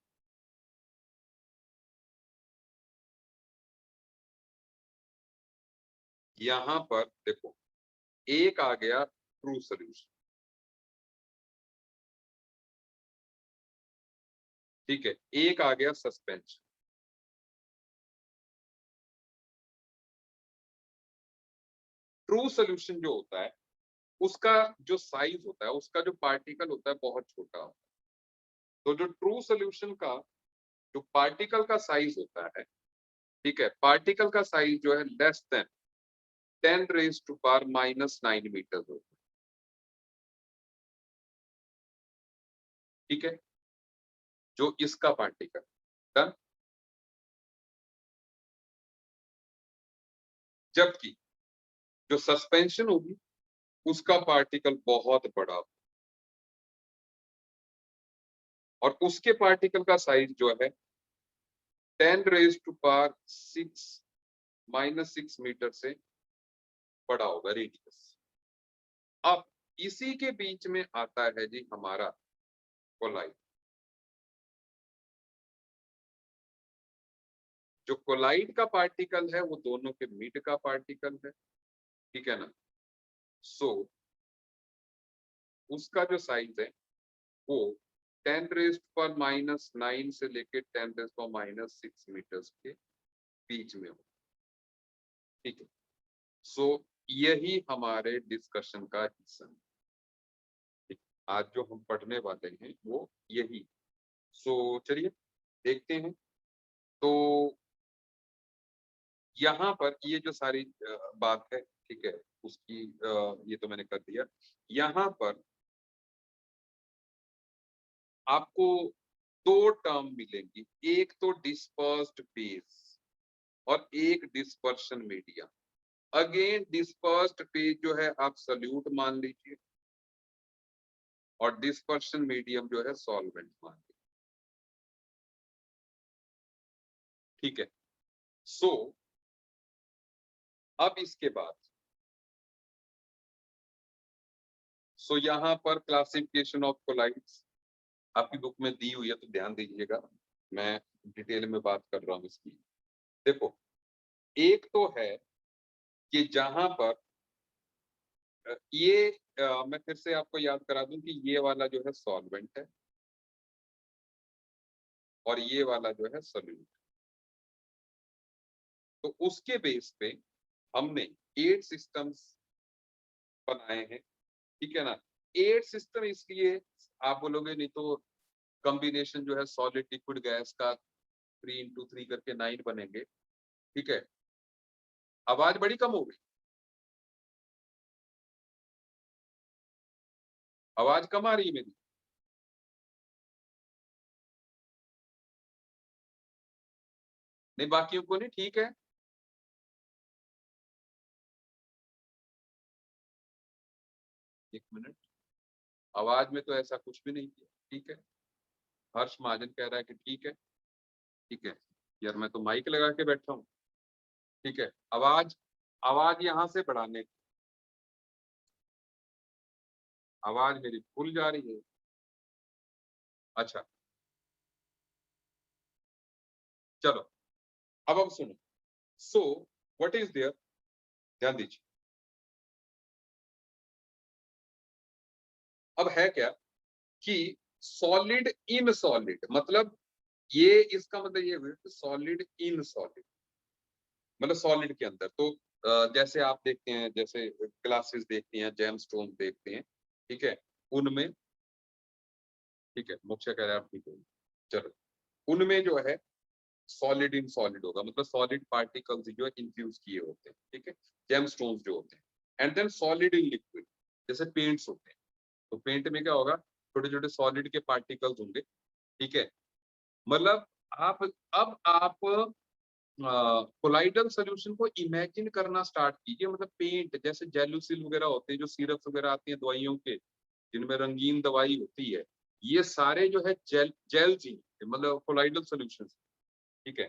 यहां पर देखो एक आ गया ट्रू सोल्यूशन, ठीक है, एक आ गया सस्पेंशन। ट्रू सोल्यूशन जो होता है उसका जो साइज होता है, उसका जो पार्टिकल होता है बहुत छोटा होता है। तो जो ट्रू सोल्यूशन का जो पार्टिकल का साइज होता है, ठीक है, पार्टिकल का साइज जो है लेस देन 10⁻⁻⁹ मीटर होता है। ठीक है, जो इसका पार्टिकल डन, जबकि जो सस्पेंशन होगी उसका पार्टिकल बहुत बड़ा होगा और उसके पार्टिकल का साइज जो है 10⁻⁶ मीटर से बड़ा होगा, रेडियस। अब इसी के बीच में आता है जी हमारा कोलाइड। जो कोलाइड का पार्टिकल है वो दोनों के मिड का पार्टिकल है, ठीक है ना। सो उसका जो साइज है वो 10⁻⁹ से लेके 10⁻⁶ मीटर्स के बीच में हो। ठीक है, सो यही हमारे डिस्कशन का हिस्सा है। ठीक, आज जो हम पढ़ने वाले हैं वो यही। सो चलिए देखते हैं। तो यहाँ पर ये जो सारी बात है, ठीक है, उसकी ये तो मैंने कर दिया। यहाँ पर आपको दो टर्म मिलेंगी, एक तो डिस्पर्स्ड फेज और एक dispersion media. Again dispersed phase जो है आप सॉल्यूट मान लीजिए और डिस्पर्शन मीडियम जो है सॉल्वेंट मान लीजिए। ठीक है, सो अब इसके बाद यहाँ पर क्लासिफिकेशन ऑफ कोलाइड्स आपकी बुक में दी हुई है, तो ध्यान दीजिएगा, मैं डिटेल में बात कर रहा हूँ इसकी। देखो, एक तो है कि जहां पर ये मैं फिर से आपको याद करा दूं कि ये वाला जो है सॉल्वेंट है और ये वाला जो है सोल्यूट। तो उसके बेस पे हमने 8 सिस्टम्स बनाए हैं, ठीक है ना। 8 सिस्टम इसलिए आप बोलोगे नहीं तो कॉम्बिनेशन जो है सॉलिड लिक्विड गैस का 3 × 3 करके 9 बनेंगे। ठीक है, आवाज बड़ी कम हो गई, आवाज कम आ रही है मेरी। नहीं, बाकियों को नहीं, ठीक है। एक मिनट, आवाज में तो ऐसा कुछ भी नहीं किया, ठीक है। हर्ष महाजन कह रहा है कि ठीक है। ठीक है यार, मैं तो माइक लगा के बैठा हूँ। ठीक है, आवाज आवाज यहाँ से बढ़ाने, आवाज मेरी फुल जा रही है। अच्छा चलो, अब सुनो। सो व्हाट इज देयर, ध्यान दीजिए। अब है क्या कि सॉलिड इन सॉलिड, मतलब ये इसका मतलब ये हुआ सॉलिड इन सॉलिड, मतलब सॉलिड के अंदर। तो जैसे आप देखते हैं, जैसे ग्लासेस देखते हैं, जेमस्टोन देखते हैं, ठीक है, उनमें, ठीक है, मोक्षा कह रहा है आप ठीक है, चलो, उनमें जो है सॉलिड इन सॉलिड होगा, मतलब सॉलिड पार्टिकल्स जो है इन्फ्यूज किए होते हैं, ठीक है, जेमस्टोन्स जो होते हैं। And then solid in liquid, जैसे पेंट्स होते हैं, तो पेंट में क्या होगा, छोटे छोटे सॉलिड के पार्टिकल्स होंगे, ठीक है। मतलब आप, अब आप कोलाइडल सोल्यूशन को इमेजिन करना स्टार्ट कीजिए, मतलब पेंट जैसे जेलुसिल वगैरह होते हैं, जो सिरप वगैरह आती है दवाइयों के, जिनमें रंगीन दवाई होती है, ये सारे जो है जेल्स ही, मतलब कोलाइडल सोल्यूशन, ठीक है।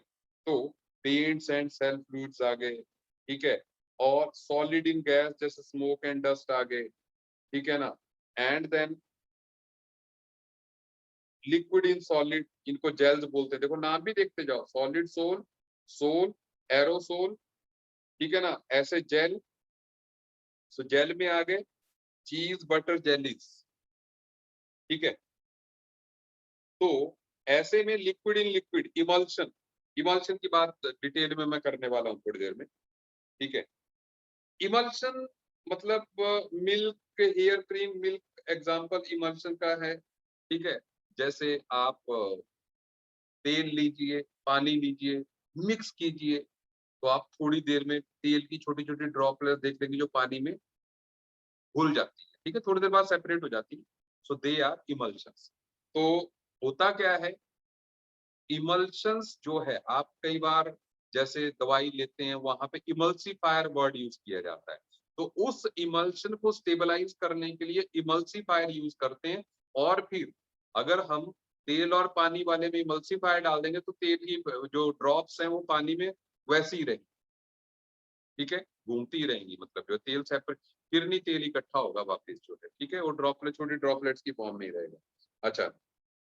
तो पेंट्स एंड सेल फ्लूइड्स आ गए, ठीक है, और सॉलिड इन गैस जैसे स्मोक एंड डस्ट आ गए, ठीक है ना। And then liquid in solid, इनको जेल्स बोलते हैं, देखो नाम भी देखते जाओ, सॉलिड सोल, सोल, एरोसोल, ठीक है ना, ऐसे जेल। सो जेल में आ गए चीज बटर जेलीज, ठीक है। तो ऐसे में liquid in liquid, emulsion, emulsion की बात डिटेल में मैं करने वाला हूँ थोड़ी देर में, ठीक है। इमल्शन मतलब milk, hair cream, milk example emulsion का है, ठीक है। जैसे आप तेल लीजिए, पानी लीजिए, मिक्स कीजिए, तो आप थोड़ी देर में तेल की छोटी छोटी ड्रॉपलेट देख लेंगे जो पानी में घुल जाती है, ठीक है, थोड़ी देर बाद सेपरेट हो जाती है। सो दे आर इमल्शंस। तो होता क्या है, इमल्शंस जो है, आप कई बार जैसे दवाई लेते हैं वहां पे इमल्सीफायर वर्ड यूज किया जाता है, तो उस इमल्शन को स्टेबलाइज करने के लिए इमल्सीफायर यूज करते हैं। और फिर अगर हम तेल और पानी वाले में इमल्सीफायर डाल देंगे तो तेल की जो ड्रॉप्स हैं वो पानी में वैसे ही रहेंगी, ठीक है, घूमती ही रहेंगी, मतलब जो तेल सेपरेट, फिर नहीं तेल इकट्ठा होगा वापस जो है, ठीक है, वो ड्रॉपलेट, छोटी ड्रॉपलेट्स की फॉर्म में ही रहेगा। अच्छा,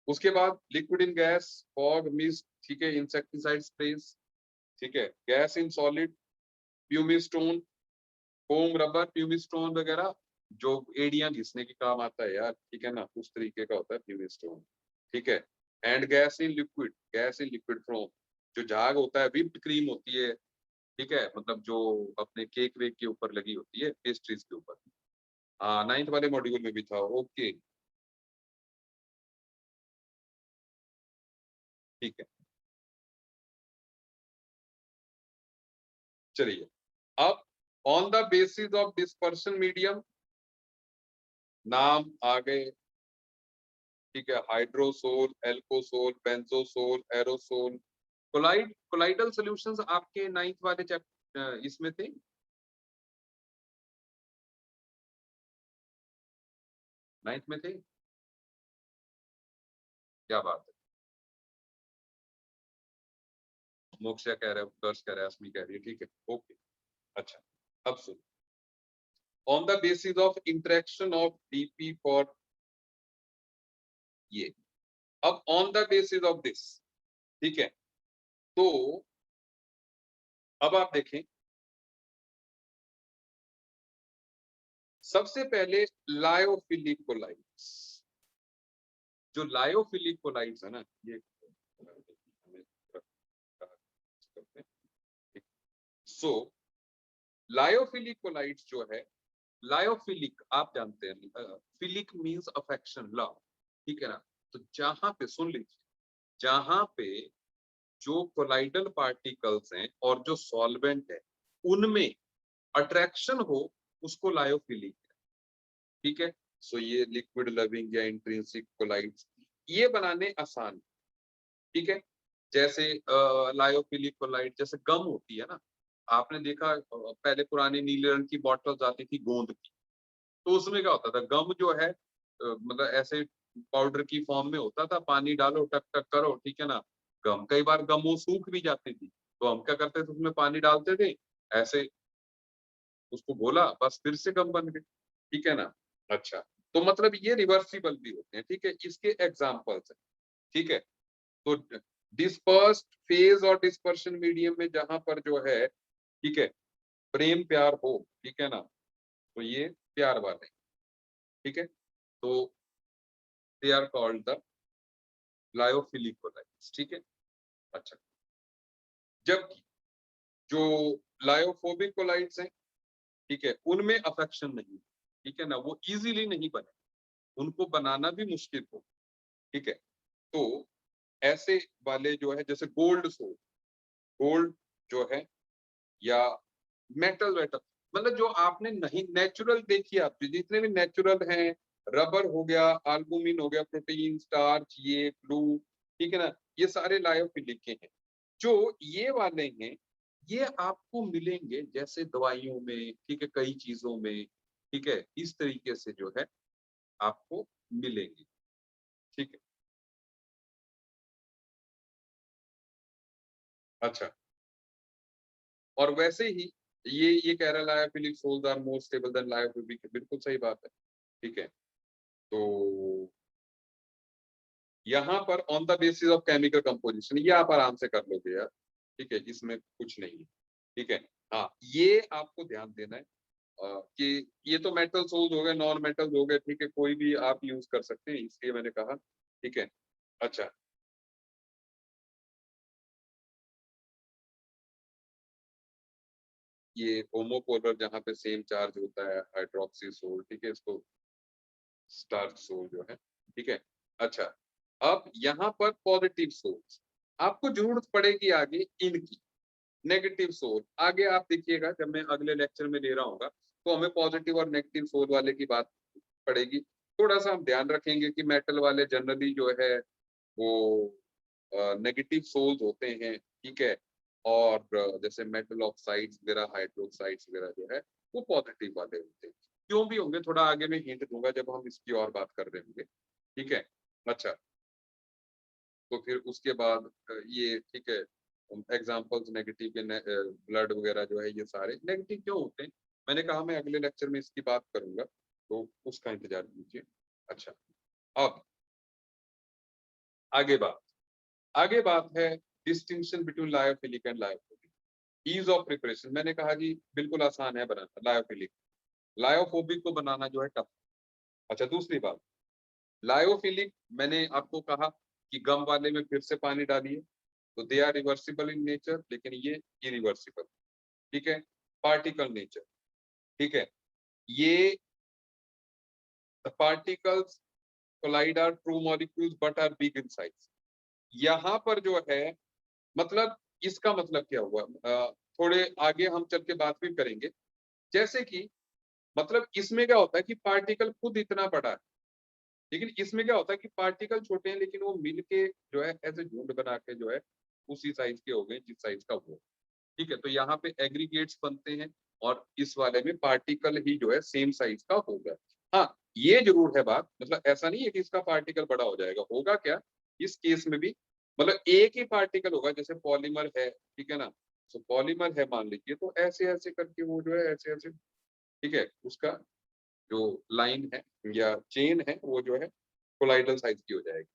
उसके बाद liquid in gas, fog, mist, ठीक है, इंसेक्टिसाइड स्प्रेज, ठीक है, gas in solid, pumice stone, foam, rubber, pumice stone वगैरह, जो एड़ियां घिसने के काम आता है यार, ठीक है ना, उस तरीके का होता है प्यूमिस्टोन, ठीक है। And gas in liquid, gas in liquid form, जो झाग होता है, व्हिप्ड क्रीम होती है, ठीक है, मतलब जो अपने केक वेक के ऊपर लगी होती है, पेस्ट्रीज के ऊपर। हाँ, 9th वाले मॉड्यूल में भी था, ओके, ठीक है, चलिए। अब on the basis of dispersion medium, नाम आ गए, ठीक है, हाइड्रोसोल, एल्कोसोल, बेंजोसोल, एरोसोल, कोलाइडल सॉल्यूशंस आपके 9th वाले चैप्टर इसमें थे, 9th में थे, क्या बात है, मोक्षा कह रहा है, उत्कर्ष कह रहा है, अस्मी कह रही है, ठीक है, ओके। अच्छा, अब सुन, on the basis of interaction of DP for ये, अब on the basis of this, ठीक है, तो अब आप देखें, सबसे पहले लायोफिलिक कोलाइड्स, जो लायोफिलिक कोलाइड्स है ना, ये सो लायोफिलिक कोलाइड्स जो है, लायोफिलिक आप जानते हैं, फिलिक मींस अफेक्शन, लव, ठीक है ना। तो जहां पे, सुन लीजिए, जहां पे जो कोलाइडल पार्टिकल्स हैं और जो सॉल्वेंट है उनमें अट्रैक्शन हो, उसको लायोफिलिक, ठीक है। सो ये लिक्विड लविंग या इंट्रिंसिक कोलाइड्स, ये बनाने आसान, ठीक है। जैसे लायोफिलिक कोलाइड, जैसे गम होती है ना, आपने देखा पहले पुरानी नीले रंग की बॉटल्स आती थी गोंद की, तो उसमें क्या होता था, गम जो है मतलब ऐसे पाउडर की फॉर्म में होता था, पानी डालो, टक टक करो, ठीक है ना, गम, कई बार गम वो सूख भी जाती थी, तो हम क्या करते थे, उसमें पानी डालते थे, ऐसे उसको घोला, बस फिर से गम बन गए। ठीक है ना। अच्छा, तो मतलब ये रिवर्सिबल भी होते हैं। ठीक है, इसके एग्जाम्पल्स है। ठीक है, तो डिस्पर्स्ड फेज और डिस्पर्शन मीडियम में जहां पर जो है, ठीक है, प्रेम प्यार हो, ठीक है ना, तो ये प्यार वाले, ठीक है, तो they are called the lyophilic colloids. ठीक है। अच्छा, जबकि जो लायोफोबिक कोलाइट्स हैं, ठीक है, उनमें अफेक्शन नहीं, ठीक है ना, वो इजीली नहीं बने, उनको बनाना भी मुश्किल हो। ठीक है, तो ऐसे वाले जो है, जैसे गोल्ड सोल, गोल्ड जो है, या मेटल वेटल, मतलब जो आपने नहीं नेचुरल देखी, आप जितने भी नेचुरल हैं, रबर हो गया, एल्बुमिन हो गया, प्रोटीन, स्टार्च, ये ग्लू, ठीक है ना, ये सारे लायोफिलिक के हैं। जो ये वाले हैं, ये आपको मिलेंगे जैसे दवाइयों में, ठीक है, कई चीजों में, ठीक है, इस तरीके से जो है आपको मिलेंगे। ठीक है। अच्छा, और वैसे ही ये कह रहा है lyophilic sols are more stable than lyophobic, बिल्कुल सही बात है। ठीक है, तो यहाँ पर on the basis of chemical composition, ये आप आराम से कर लोगे यार। ठीक है, इसमें कुछ नहीं है। ठीक है। हाँ, ये आपको ध्यान देना है कि ये तो मेटल सोल्स हो गए, नॉन मेटल हो गए, ठीक है, कोई भी आप यूज कर सकते हैं, इसलिए मैंने कहा। ठीक है। अच्छा, ये होमोपोलर जहाँ पे सेम चार्ज होता है, हाइड्रोक्सी सोल, ठीक है, इसको स्टार्च सोल जो है। ठीक है। अच्छा, अब यहाँ पर पॉजिटिव सोल्स, आपको जरूरत पड़ेगी आगे इनकी। नेगेटिव सोल आगे आप देखिएगा, जब मैं अगले लेक्चर में ले रहा हूँ, तो हमें पॉजिटिव और नेगेटिव सोल वाले की बात पड़ेगी। थोड़ा सा हम ध्यान रखेंगे कि मेटल वाले जनरली जो है वो नेगेटिव सोल्स होते हैं। ठीक है, और जैसे मेटल ऑक्साइड्स वगैरह, हाइड्रोक्साइड्स वगैरह जो है, वो पॉजिटिव वाले होते हैं। क्यों भी होंगे, थोड़ा आगे में हिंट दूंगा जब हम इसकी और बात कर रहे होंगे। ठीक है। अच्छा, तो फिर उसके बाद ये, ठीक है, एग्जाम्पल्स नेगेटिव के, ब्लड वगैरह जो है, ये सारे नेगेटिव क्यों होते हैं, मैंने कहा मैं अगले लेक्चर में इसकी बात करूंगा, तो उसका इंतजार कीजिए। अच्छा, अब आगे बात आगे बात है distinction between lyophilic and lyophobic. Ease of preparation, मैंने कहा जी बिल्कुल आसान है बनाना लायोफिलिक, लायोफोबिक को बनाना जो है टफ। अच्छा, दूसरी बात, लायोफिलिक मैंने आपको कहा कि गम वाले में फिर से पानी डालिए, तो they are reversible in nature, लेकिन ये इरिवर्सिबल। ठीक है। पार्टिकल नेचर, ठीक है, ये particles colloid are true molecules but are big in size. यहाँ पर जो है, मतलब इसका मतलब क्या हुआ, थोड़े आगे हम चल के बात भी करेंगे। जैसे कि मतलब इसमें क्या होता है कि पार्टिकल खुद इतना बड़ा है, लेकिन इसमें क्या होता है कि पार्टिकल छोटे हैं, लेकिन वो मिलके जो है ऐसे झुंड बना के जो है उसी साइज के हो गए जिस साइज का वो। ठीक है, तो यहाँ पे एग्रीगेट्स बनते हैं, और इस वाले में पार्टिकल ही जो है सेम साइज का होगा। हाँ, ये जरूर है बात, मतलब ऐसा नहीं है कि इसका पार्टिकल बड़ा हो जाएगा, होगा क्या इस केस में भी, मतलब एक ही पार्टिकल होगा, जैसे पॉलीमर है, ठीक है ना, तो पॉलीमर है मान लीजिए, तो ऐसे ऐसे करके वो जो है ऐसे ऐसे, ठीक है, उसका जो लाइन है या चेन है, वो जो है कोलाइडल साइज की हो जाएगी।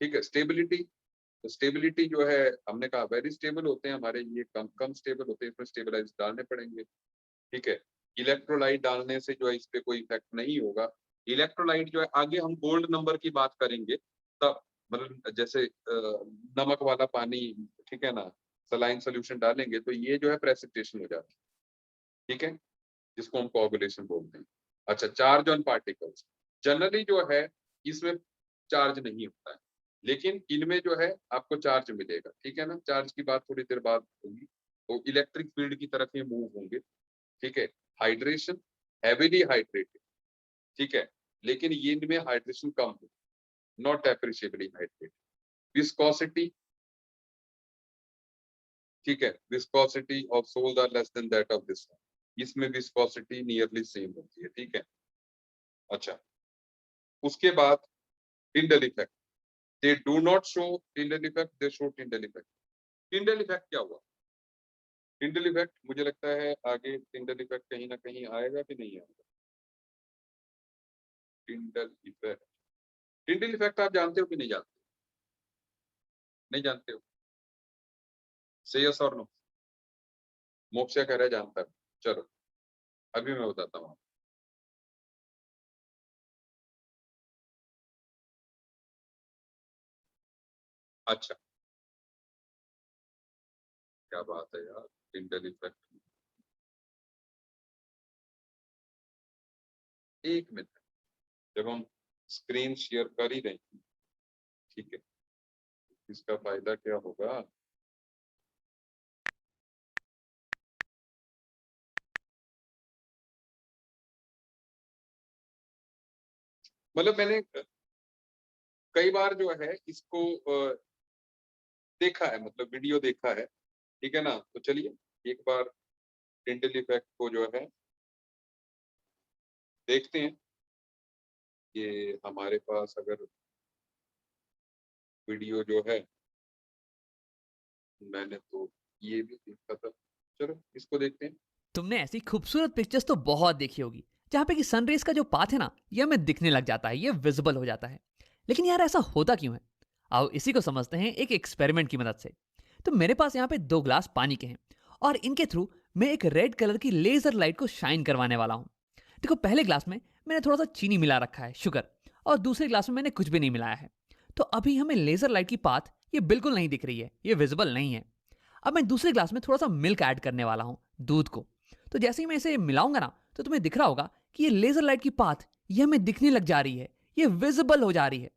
ठीक है। स्टेबिलिटी, तो स्टेबिलिटी जो है, हमने कहा वेरी स्टेबल होते हैं हमारे, ये कम कम स्टेबल होते हैं, इसमें स्टेबलाइज डालने पड़ेंगे। ठीक है। इलेक्ट्रोलाइट डालने से जो है इस पे कोई इफेक्ट नहीं होगा। इलेक्ट्रोलाइट जो है आगे हम गोल्ड नंबर की बात करेंगे, तब मतलब जैसे नमक वाला पानी, ठीक है ना, सलाइन सोल्यूशन डालेंगे, तो ये जो है प्रेसिपिटेशन हो जाता है। ठीक है, जिसको हम कोगुलेशन बोलते हैं। अच्छा, चार्ज ऑन पार्टिकल्स, जनरली जो है इसमें चार्ज नहीं होता है, लेकिन इनमें जो है आपको चार्ज मिलेगा। ठीक है ना, चार्ज की बात थोड़ी देर बाद होगी, तो इलेक्ट्रिक फील्ड की तरफ ये मूव होंगे। ठीक है। हाइड्रेशन, हेवीली हाइड्रेटेड, ठीक है, लेकिन ये इनमें हाइड्रेशन कम हो, नॉट एप्रिशिएबली हाइड्रेटेड। विस्कोसिटी, ठीक है, viscosity of sols are less than that of this, इसमें विस्कोसिटी नियरली सेम होती है। ठीक है। अच्छा, उसके बाद Tyndall effect, they do not show Tyndall effect, they show Tyndall effect. Tyndall effect क्या हुआ? टिंडल इफेक्ट मुझे लगता है आगे टिंडल इफेक्ट कहीं ना कहीं आएगा कि नहीं आएगा। टिंडल इफेक्ट, टिंडल इफेक्ट आप जानते हो कि नहीं जानते? नहीं जानते हो? से यस और नो? मोक्ष कह रहा है जानता है। चलो अभी मैं बताता हूँ। अच्छा, क्या बात है यार, टिंडल इफेक्ट। एक मिनट, जब हम स्क्रीन शेयर कर ही रहे हैं, ठीक है, इसका फायदा क्या होगा? मतलब मैंने कई बार जो है इसको देखा है, मतलब वीडियो देखा है, ठीक है ना। तो चलिए एक बार टिंडल इफेक्ट को जो है देखते हैं। ये हमारे पास अगर वीडियो जो है, मैंने तो ये भी देखा था, चलो इसको देखते हैं। तुमने ऐसी खूबसूरत पिक्चर्स तो बहुत देखी होगी जहाँ पे कि सनरेज का जो पाथ है ना ये हमें दिखने लग जाता है, ये विजिबल हो जाता है। लेकिन यार ऐसा होता क्यों है? आओ इसी को समझते हैं एक एक्सपेरिमेंट की मदद से। तो मेरे पास यहाँ पे 2 ग्लास पानी के हैं और इनके थ्रू मैं एक रेड कलर की लेजर लाइट को शाइन करवाने वाला हूँ। देखो पहले ग्लास में मैंने थोड़ा सा चीनी मिला रखा है, शुगर, और दूसरे ग्लास में मैंने कुछ भी नहीं मिलाया है। तो अभी हमें लेजर लाइट की पाथ ये बिल्कुल नहीं दिख रही है, ये विजिबल नहीं है। अब मैं दूसरे ग्लास में थोड़ा सा मिल्क ऐड करने वाला हूँ, दूध को। तो जैसे ही मैं इसे मिलाऊंगा ना तो तुम्हें दिख रहा होगा कि ये लेजर लाइट की पाथ ये हमें दिखने लग जा रही है, ये विजिबल हो जा रही है।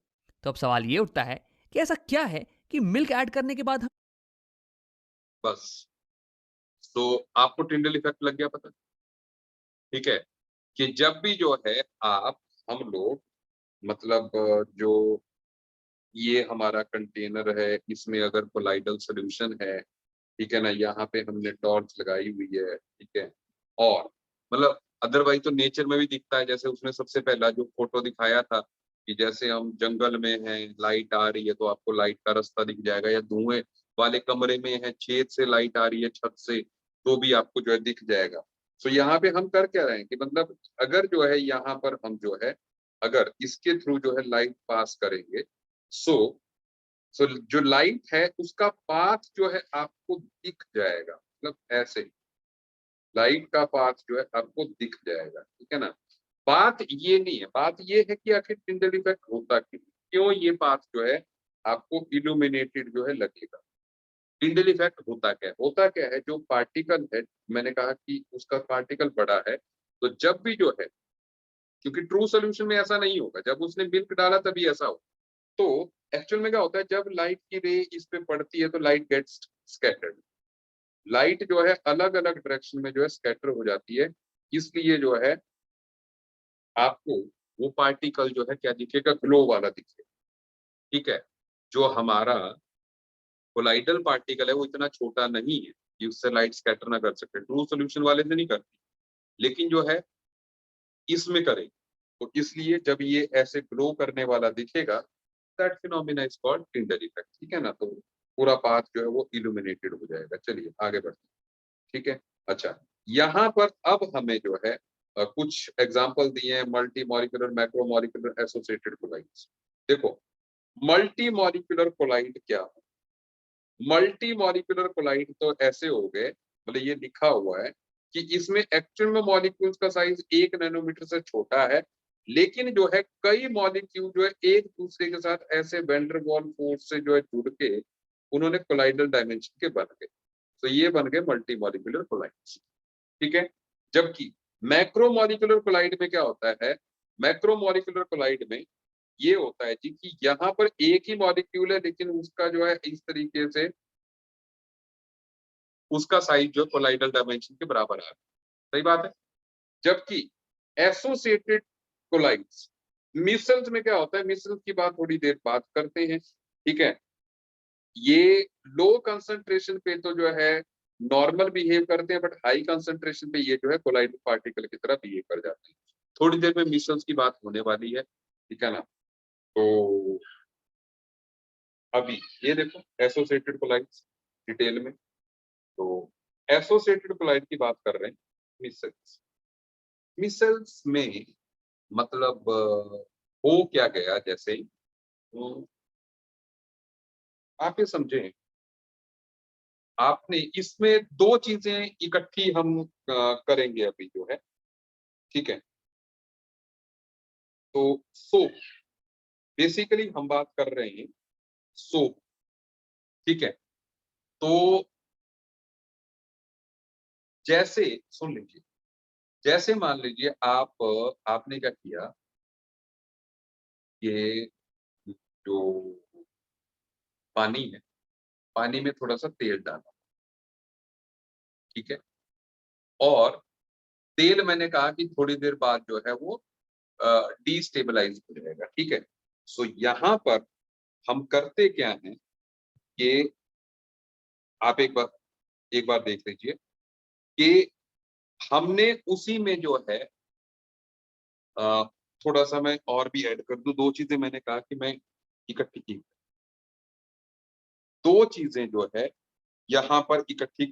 तो अब सवाल ये उठता है कि ऐसा क्या है कि मिल्क ऐड करने के बाद बस, तो आपको टिंडल इफेक्ट लग गया पता, ठीक है, कि जब भी जो है आप, हम लोग, मतलब जो ये हमारा कंटेनर है, इसमें अगर कोलाइडल सोल्यूशन है, ठीक है ना, यहाँ पे हमने टॉर्च लगाई हुई है, ठीक है, और मतलब अदरवाइज तो नेचर में भी दिखता है, जैसे उसने सबसे पहला जो फोटो दिखाया था कि जैसे हम जंगल में हैं, लाइट आ रही है तो आपको लाइट का रास्ता दिख जाएगा, या धुएं वाले कमरे में है, छेद से लाइट आ रही है छत से, तो भी आपको जो है दिख जाएगा। तो यहाँ पे हम कर क्या रहे हैं कि मतलब अगर जो है यहाँ पर हम जो है अगर इसके थ्रू जो है लाइट पास करेंगे, सो सो जो लाइट है उसका पाथ जो है आपको दिख जाएगा, मतलब ऐसे ही लाइट का पाथ जो है आपको दिख जाएगा, ठीक है ना। बात ये नहीं है, बात ये है कि आखिर टिंडल इफेक्ट होता क्यों, क्यों ये पाथ जो है आपको इल्यूमिनेटेड जो है लगेगा। टिंडल इफेक्ट होता क्या है, जो पार्टिकल है, मैंने कहा कि उसका पार्टिकल बड़ा है, तो जब भी जो है, क्योंकि ट्रू सोल्यूशन में ऐसा नहीं होगा, जब उसने मिल्क डाला तभी ऐसा हो, तो एक्चुअल में क्या होता है, जब लाइट की रे इस पे पड़ती है तो लाइट गेट्स स्कैटर्ड, लाइट जो है अलग अलग डायरेक्शन में जो है स्कैटर हो जाती है, इसलिए जो है आपको वो पार्टिकल जो है क्या दिखेगा, ग्लो वाला दिखेगा, ठीक है। जो हमारा कोलाइडल पार्टिकल है वो इतना छोटा नहीं है कि उससे लाइट स्कैटर ना कर सके, ट्रू सोल्यूशन वाले से नहीं करती, लेकिन जो है इसमें करेगी, तो इसलिए जब ये ऐसे ग्लो करने वाला दिखेगा, that phenomena is called Tyndall effect, ठीक है ना। तो पूरा पाथ जो है वो इल्यूमिनेटेड हो जाएगा। चलिए आगे बढ़ते हैं, ठीक है। अच्छा, यहाँ पर अब हमें जो है कुछ एग्जांपल दिए हैं, multi molecular, macro molecular, associated colloids. देखो मल्टी मॉलिक्यूलर कोलाइड क्या है? मल्टी मॉलिक्यूलर कोलाइड तो ऐसे हो गए, मतलब ये लिखा हुआ है कि इसमें एक्चुअल में मॉलिक्यूल्स का साइज 1 नैनोमीटर से छोटा है, लेकिन जो है कई मॉलिक्यूल जो है एक दूसरे के साथ ऐसे वैन डर वाल्स फोर्स से जो है जुड़ के उन्होंने कोलाइडल डायमेंशन के बन गए, तो ये बन गए मल्टी मॉलिक्यूलर कोलाइड्स, ठीक है। जबकि मैक्रो मॉलिक्यूलर कोलाइड में क्या होता है, मैक्रो मॉलिक्यूलर कोलाइड में ये होता है जी कि यहाँ पर एक ही मॉलिक्यूल है, लेकिन उसका जो है इस तरीके से उसका साइज जो कोलाइडल डायमेंशन के बराबर आ रहा है, सही बात है। जबकि एसोसिएटेड कोलाइड्स, मिसल्स में क्या होता है, मिसल्स की बात थोड़ी देर बात करते हैं, ठीक है। ये लो कंसंट्रेशन पे तो जो है नॉर्मल बिहेव करते हैं, बट हाई कंसंट्रेशन पे ये जो है कोलाइडल पार्टिकल की तरह बिहेव कर जाते हैं। थोड़ी देर में मिसल्स की बात होने वाली है, ठीक है ना। तो अभी ये देखो एसोसिएटेड कोलाइड्स डिटेल में, तो एसोसिएटेड कोलाइड की बात कर रहे हैं। मिसल्स, मिसल्स में मतलब हो क्या गया, जैसे आप ये समझें, आपने इसमें दो चीजें इकट्ठी हम करेंगे अभी जो है, ठीक है। तो सोप, बेसिकली हम बात कर रहे हैं सोप, ठीक है। तो जैसे सुन लीजिए, जैसे मान लीजिए आपने क्या किया, ये जो पानी है, पानी में थोड़ा सा तेल डाला, ठीक है। और तेल मैंने कहा कि थोड़ी देर बाद जो है वो डिस्टेबलाइज हो जाएगा, ठीक है। सो यहाँ पर हम करते क्या है कि आप एक बार देख लीजिए कि हमने उसी में जो है अ, थोड़ा सा मैं और भी ऐड कर दूं, दो चीजें मैंने कहा कि मैं इकट्ठी की, दो चीजें जो है यहाँ पर इकट्ठी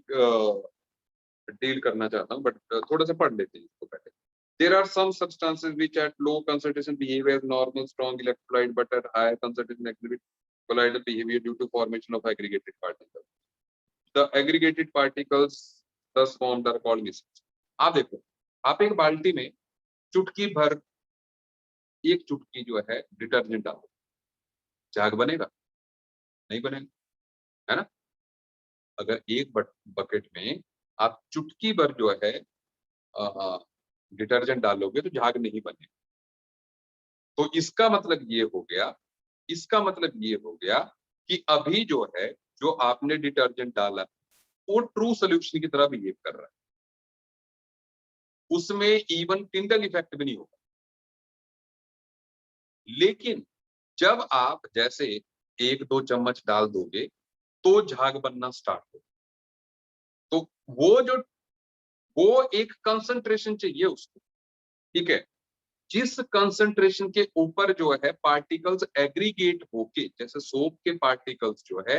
डील करना चाहता हूँ, बट थोड़ा सा पढ़ लेते हैं इसको पहले। There are some substances which at low concentration behave as normal strong electrolyte, but at higher concentration exhibit colloidal behavior due to formation of aggregated particles. The aggregated particles thus formed are called micellar. आप देखो, आप एक बाल्टी में चुटकी भर, एक चुटकी जो है डिटर्जेंट डालो, झाग बनेगा? नहीं बनेगा, है ना। अगर एक बकेट में आप चुटकी भर जो है डिटर्जेंट डालोगे तो झाग नहीं बनेगा। तो इसका मतलब ये हो गया, इसका मतलब ये हो गया कि अभी जो है, जो आपने डिटर्जेंट डाला वो ट्रू सोल्यूशन की तरह बिहेव कर रहा है, उसमें इवन टिंडल इफेक्ट भी नहीं होगा। लेकिन जब आप जैसे एक दो चम्मच डाल दोगे तो झाग बनना स्टार्ट हो, तो वो एक कंसंट्रेशन चाहिए उसको, ठीक है। जिस कंसंट्रेशन के ऊपर जो है पार्टिकल्स एग्रीगेट होके, जैसे सोप के पार्टिकल्स जो है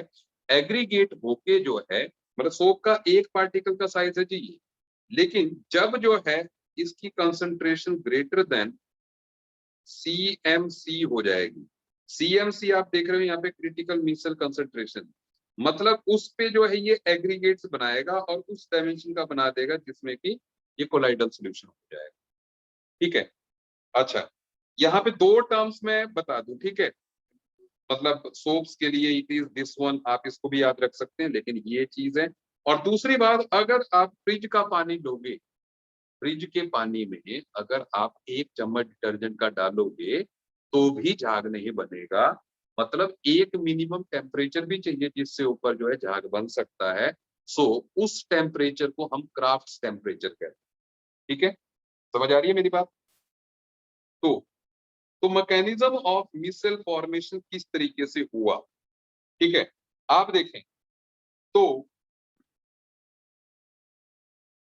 एग्रीगेट होके जो है, मतलब सोप का एक पार्टिकल का साइज है जी ये, लेकिन जब जो है इसकी कंसंट्रेशन ग्रेटर देन CMC हो जाएगी। CMC आप देख रहे हो यहाँ पे क्रिटिकल मिसल कंसंट्रेशन, मतलब उस पे जो है ये एग्रीगेट्स बनाएगा और उस डायमेंशन का बना देगा जिसमें कि ये कोलाइडल सॉल्यूशन हो जाएगा, ठीक है। अच्छा, यहाँ पे दो टर्म्स मैं बता दूं, ठीक है। मतलब सोप्स के लिए इट इज दिस वन, आप इसको भी याद रख सकते हैं, लेकिन ये चीज है। और दूसरी बात, अगर आप फ्रिज का पानी लोगे, फ्रिज के पानी में अगर आप एक चम्मच डिटर्जेंट का डालोगे तो भी झाग नहीं बनेगा। मतलब एक मिनिमम टेम्परेचर भी चाहिए जिससे ऊपर जो है झाग बन सकता है। सो उस टेम्परेचर को हम क्राफ्ट टेम्परेचर कहते हैं, ठीक है। समझ आ रही है मेरी बात? तो मैकेनिज्म ऑफ मिसल फॉर्मेशन किस तरीके से हुआ, ठीक है। आप देखें तो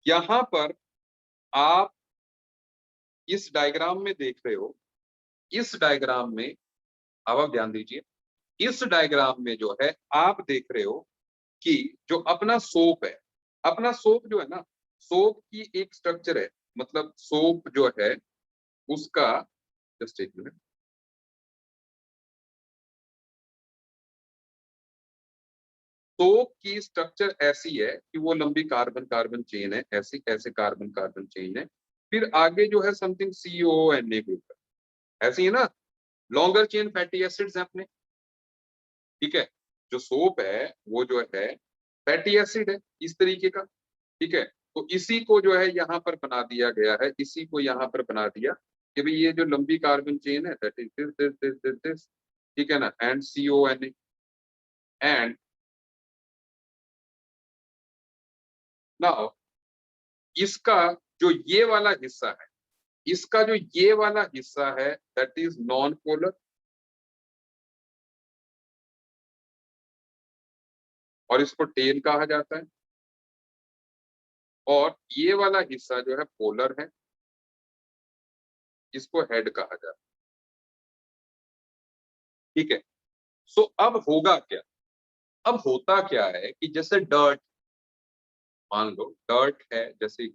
यहां पर आप इस डायग्राम में देख रहे हो, इस डायग्राम में अब आप ध्यान दीजिए, इस डायग्राम में जो है आप देख रहे हो कि जो अपना सोप है, अपना सोप जो है ना, सोप की एक स्ट्रक्चर है, मतलब सोप जो है उसका, जस्ट एक मिनट, सोप की स्ट्रक्चर ऐसी है कि वो लंबी कार्बन कार्बन चेन है, ऐसी ऐसे कार्बन कार्बन चेन है, फिर आगे जो है समथिंग CONA ग्रुप है, ऐसी है ना। लॉन्गर चेन फैटी एसिड्स हैं अपने, ठीक है। जो सोप है वो जो है फैटी एसिड है इस तरीके का, ठीक है। तो इसी को जो है यहाँ पर बना दिया गया है, इसी को यहाँ पर बना दिया कि भाई ये जो लंबी कार्बन चेन है दैट इज दिस, ठीक है ना, एंड CONA, एंड नाउ इसका जो ये वाला हिस्सा है, इसका जो ये वाला हिस्सा है दैट इज नॉन पोलर, और इसको टेल कहा जाता है, और ये वाला हिस्सा जो है पोलर है, इसको हेड कहा जाता है, ठीक है। सो अब होगा क्या, अब होता क्या है कि जैसे डर्ट, मान लो डर्ट है, जैसे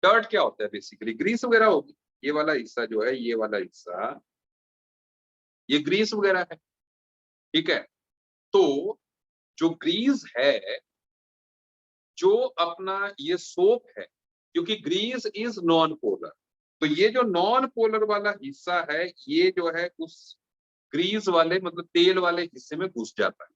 डर्ट क्या होता है, बेसिकली ग्रीस वगैरह होगी। ये वाला हिस्सा जो है, ये वाला हिस्सा, ये ग्रीस वगैरह है, ठीक है। तो जो ग्रीस है, जो अपना ये सोप है, क्योंकि ग्रीस इज नॉन पोलर, तो ये जो नॉन पोलर वाला हिस्सा है, ये जो है उस ग्रीस वाले मतलब तेल वाले हिस्से में घुस जाता है,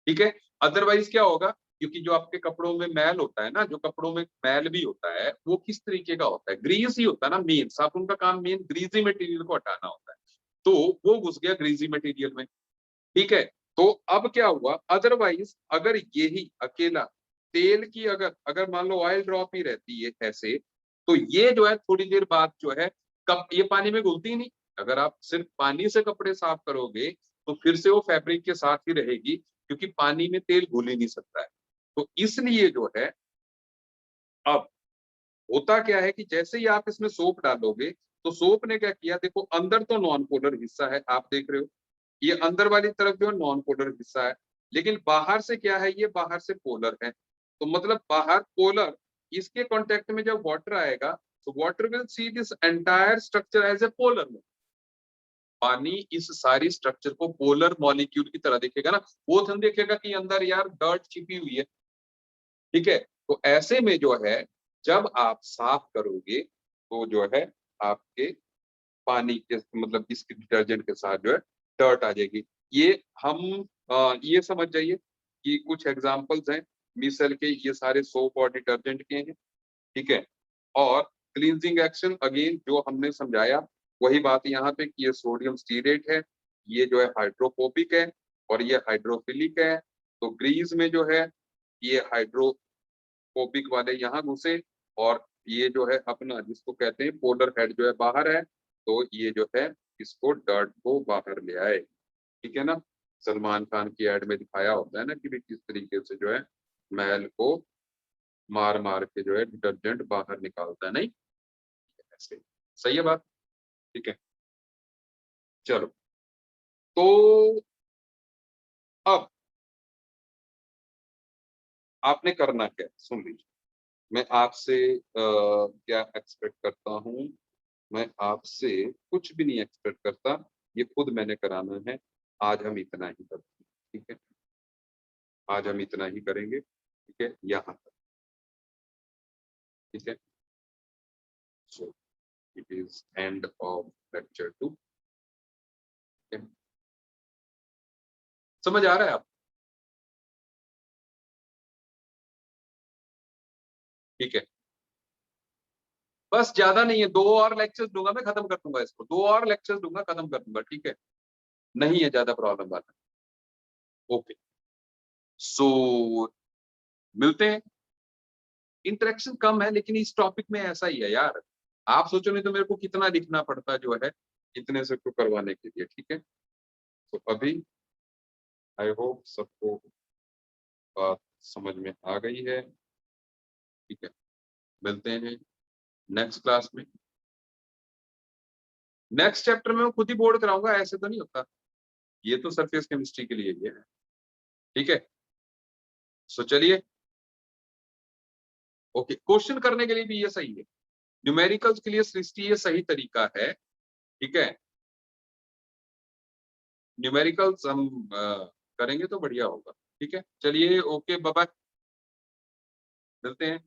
ठीक है। अदरवाइज क्या होगा, क्योंकि जो आपके कपड़ों में मैल होता है ना, जो कपड़ों में मैल भी होता है वो किस तरीके का होता है, ग्रीस ही होता है ना मेन, साबुन का काम मेन ग्रीजी मटेरियल को हटाना होता है। तो वो घुस गया ग्रीजी मटेरियल में, ठीक है। तो अब क्या हुआ, अदरवाइज अगर यही अकेला तेल की अगर अगर मान लो ऑयल ड्रॉप ही रहती है ऐसे, तो ये जो है थोड़ी देर बाद जो है, कब ये पानी में घुलती ही नहीं। अगर आप सिर्फ पानी से कपड़े साफ करोगे तो फिर से वो फैब्रिक के साथ ही रहेगी, क्योंकि पानी में तेल घुल ही नहीं सकता है। तो इसलिए जो है, अब होता क्या है कि जैसे ही आप इसमें सोप डालोगे, तो सोप ने क्या किया, देखो अंदर तो नॉन पोलर हिस्सा है, आप देख रहे हो, ये अंदर वाली तरफ जो है नॉन पोलर हिस्सा है, लेकिन बाहर से क्या है, ये बाहर से पोलर है। तो मतलब बाहर पोलर, इसके कांटेक्ट में जब वाटर आएगा, तो water will see this entire structure as a polar. पानी इस सारी स्ट्रक्चर को पोलर मॉलिक्यूल की तरह देखेगा ना, वो थन देखेगा कि अंदर यार डर्ट छिपी हुई है, ठीक है। तो ऐसे में जो है, जब आप साफ करोगे तो जो है आपके पानी के मतलब इसके डिटर्जेंट के साथ जो है डर्ट आ जाएगी। ये हम ये समझ जाइए कि कुछ एग्जांपल्स हैं मिसल के, ये सारे सोप और डिटर्जेंट के हैं, ठीक है। और क्लींजिंग एक्शन अगेन जो हमने समझाया, वही बात यहाँ पे कि ये सोडियम स्टीरेट है, ये जो है हाइड्रोफोबिक है और ये हाइड्रोफिलिक है। तो ग्रीस में जो है ये हाइड्रोफोबिक वाले यहाँ घुसे, और ये जो है अपना जिसको कहते हैं पोलर हेड जो है बाहर है, तो ये जो है इसको डर्ट को बाहर ले आए, ठीक है ना। सलमान खान की एड में दिखाया होता है ना कि भी किस तरीके से जो है मैल को मार मार के जो है डिटर्जेंट बाहर निकालता है, नहीं ऐसे, सही है बात, ठीक है। चलो, तो अब आपने करना क्या है? सुन लीजिए, मैं आपसे क्या एक्सपेक्ट करता हूँ, मैं आपसे कुछ भी नहीं एक्सपेक्ट करता, ये खुद मैंने कराना है। आज हम इतना ही करते हैं, ठीक है, आज हम इतना ही करेंगे, ठीक है, यहाँ तक, ठीक है। So it is end of lecture 2। समझ आ रहा है आप, ठीक है। बस ज्यादा नहीं है, 2 और लेक्चर्स दूंगा मैं, खत्म कर दूंगा इसको, 2 और लेक्चर्स दूंगा, खत्म कर दूंगा, ठीक है। नहीं है ज्यादा प्रॉब्लम वाला, ओके। सो मिलते हैं। इंटरेक्शन कम है लेकिन इस टॉपिक में ऐसा ही है यार, आप सोचो नहीं तो मेरे को कितना लिखना पड़ता जो है इतने से को करवाने के लिए, ठीक है। तो अभी आई होप सबको बात समझ में आ गई है, ठीक है। मिलते हैं नेक्स्ट क्लास में, नेक्स्ट चैप्टर में मैं खुद ही बोर्ड कराऊंगा, ऐसे तो नहीं होता, ये तो सरफेस केमिस्ट्री के लिए ये है, ठीक है। सो चलिए, ओके, क्वेश्चन करने के लिए भी ये सही है, न्यूमेरिकल्स के लिए सृष्टि ये सही तरीका है, ठीक है। न्यूमेरिकल्स हम करेंगे तो बढ़िया होगा, ठीक है। चलिए, ओके, बाय बाय, मिलते हैं।